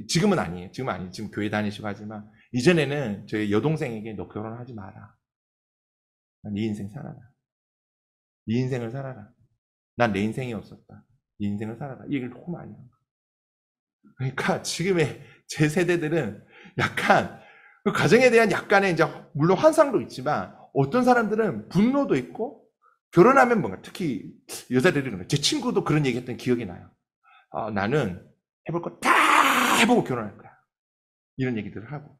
지금은 아니에요. 지금 교회 다니시고 하지만 이전에는 저희 여동생에게 너 결혼하지 마라. 네 인생 살아라. 네 인생을 살아라. 난 내 인생이 없었다. 네 인생을 살아라. 이 얘기를 너무 많이 합니다. 그러니까 지금의 제 세대들은 약간 그 가정에 대한 약간의 이제 물론 환상도 있지만 어떤 사람들은 분노도 있고, 결혼하면 뭔가, 특히 여자들이 그런 거예요. 제 친구도 그런 얘기 했던 기억이 나요. 나는 해볼 거 다 해보고 결혼할 거야. 이런 얘기들을 하고.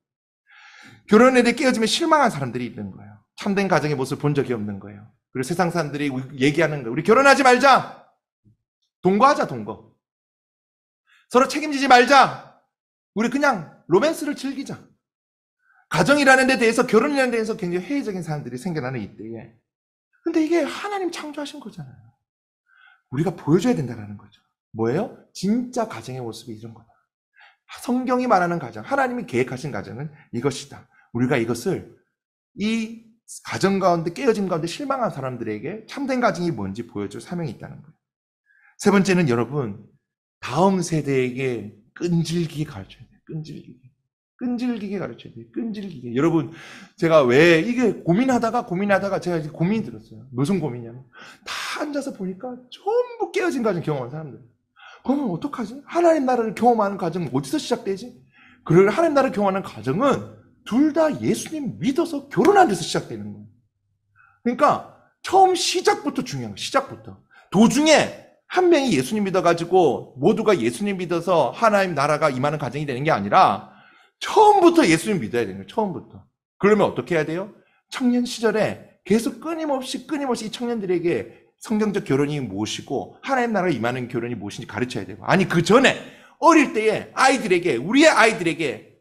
결혼에 대해 깨어지면 실망한 사람들이 있는 거예요. 참된 가정의 모습을 본 적이 없는 거예요. 그리고 세상 사람들이 얘기하는 거예요. 우리 결혼하지 말자. 동거하자, 동거. 서로 책임지지 말자. 우리 그냥 로맨스를 즐기자. 가정이라는 데 대해서, 결혼이라는 데 대해서 굉장히 회의적인 사람들이 생겨나는 이때에, 근데 이게 하나님 창조하신 거잖아요. 우리가 보여줘야 된다는 거죠. 뭐예요? 진짜 가정의 모습이 이런 거다. 성경이 말하는 가정, 하나님이 계획하신 가정은 이것이다. 우리가 이것을 이 가정 가운데, 깨어짐 가운데 실망한 사람들에게 참된 가정이 뭔지 보여줄 사명이 있다는 거예요. 세 번째는 여러분, 다음 세대에게 끈질기게 가르쳐야 돼요. 끈질기게. 끈질기게 가르쳐야 돼요. 끈질기게. 여러분, 제가 왜 이게 고민하다가 제가 이제 고민이 들었어요. 무슨 고민이냐면, 다 앉아서 보니까 전부 깨어진 가정 경험한 사람들. 그러면 어떡하지? 하나님 나라를 경험하는 과정은 어디서 시작되지? 그걸 하나님 나라를 경험하는 과정은 둘 다 예수님 믿어서 결혼한 데서 시작되는 거예요. 그러니까 처음 시작부터 중요한 거예요. 시작부터. 도중에 한 명이 예수님 믿어가지고 모두가 예수님 믿어서 하나님 나라가 임하는 과정이 되는 게 아니라 처음부터 예수님 믿어야 되는 거예요. 처음부터. 그러면 어떻게 해야 돼요? 청년 시절에 계속 끊임없이 이 청년들에게 성경적 결혼이 무엇이고 하나님 나라가 임하는 결혼이 무엇인지 가르쳐야 되고, 아니 그 전에 어릴 때에 우리의 아이들에게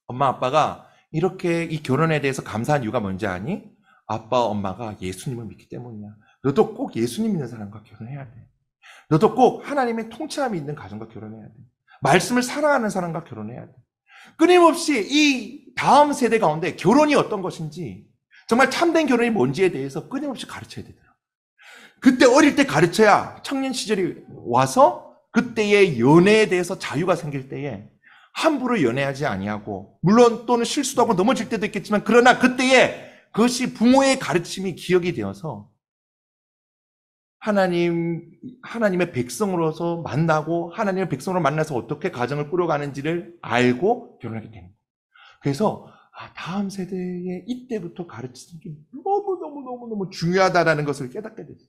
엄마 아빠가 이렇게 이 결혼에 대해서 감사한 이유가 뭔지 아니? 아빠 엄마가 예수님을 믿기 때문이야. 너도 꼭 예수님 믿는 사람과 결혼해야 돼. 너도 꼭 하나님의 통치함이 있는 가정과 결혼해야 돼. 말씀을 사랑하는 사람과 결혼해야 돼. 끊임없이 이 다음 세대 가운데 결혼이 어떤 것인지, 정말 참된 결혼이 뭔지에 대해서 끊임없이 가르쳐야 되더라고요. 그때 어릴 때 가르쳐야 청년 시절이 와서 그때의 연애에 대해서 자유가 생길 때에 함부로 연애하지 아니하고, 물론 또는 실수도 하고 넘어질 때도 있겠지만, 그러나 그때에 그것이 부모의 가르침이 기억이 되어서 하나님의 백성으로서 만나고 하나님의 백성으로 만나서 어떻게 가정을 꾸려가는지를 알고 결혼하게 됩니다. 그래서 다음 세대에 이때부터 가르치는 게 너무너무 중요하다라는 것을 깨닫게 됐어요.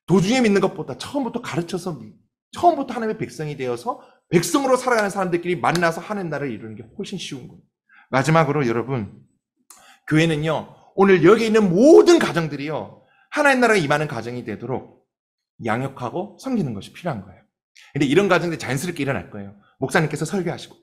도중에 믿는 것보다 처음부터 가르쳐서 처음부터 하나님의 백성이 되어서 백성으로 살아가는 사람들끼리 만나서 하는 나라를 이루는 게 훨씬 쉬운 거예요. 마지막으로 여러분, 교회는요, 오늘 여기 있는 모든 가정들이요, 하나님 나라가 임하는 가정이 되도록 양육하고 섬기는 것이 필요한 거예요. 근데 이런 가정들이 자연스럽게 일어날 거예요. 목사님께서 설교하시고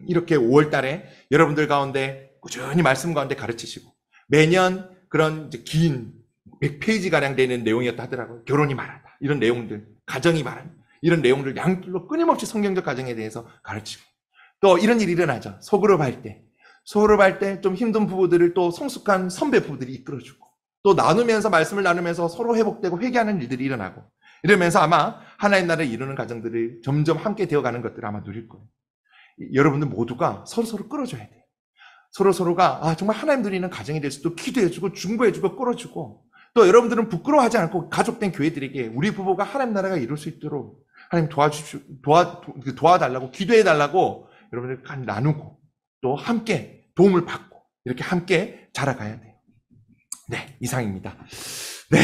이렇게 5월 달에 여러분들 가운데 꾸준히 말씀 가운데 가르치시고 매년 그런 이제 긴 100페이지 가량 되는 내용이었다 하더라고요. 결혼이 말한다, 이런 내용들, 가정이 말한다, 이런 내용들 양들로 끊임없이 성경적 가정에 대해서 가르치고, 또 이런 일이 일어나죠. 소그룹 할 때 좀 힘든 부부들을 또 성숙한 선배 부부들이 이끌어주고, 또 말씀을 나누면서 서로 회복되고 회개하는 일들이 일어나고, 이러면서 아마 하나님 나라를 이루는 가정들이 점점 함께 되어가는 것들을 아마 누릴 거예요. 여러분들 모두가 서로 끌어줘야 돼요. 서로가 정말 하나님 드리는 가정이 될 수도 기도해주고 중보해주고 끌어주고, 또 여러분들은 부끄러워하지 않고 가족된 교회들에게 우리 부부가 하나님 나라가 이룰 수 있도록 하나님 도와달라고 기도해달라고 여러분들 나누고, 또 함께 도움을 받고 이렇게 함께 자라가야 돼요. 네, 이상입니다. 네.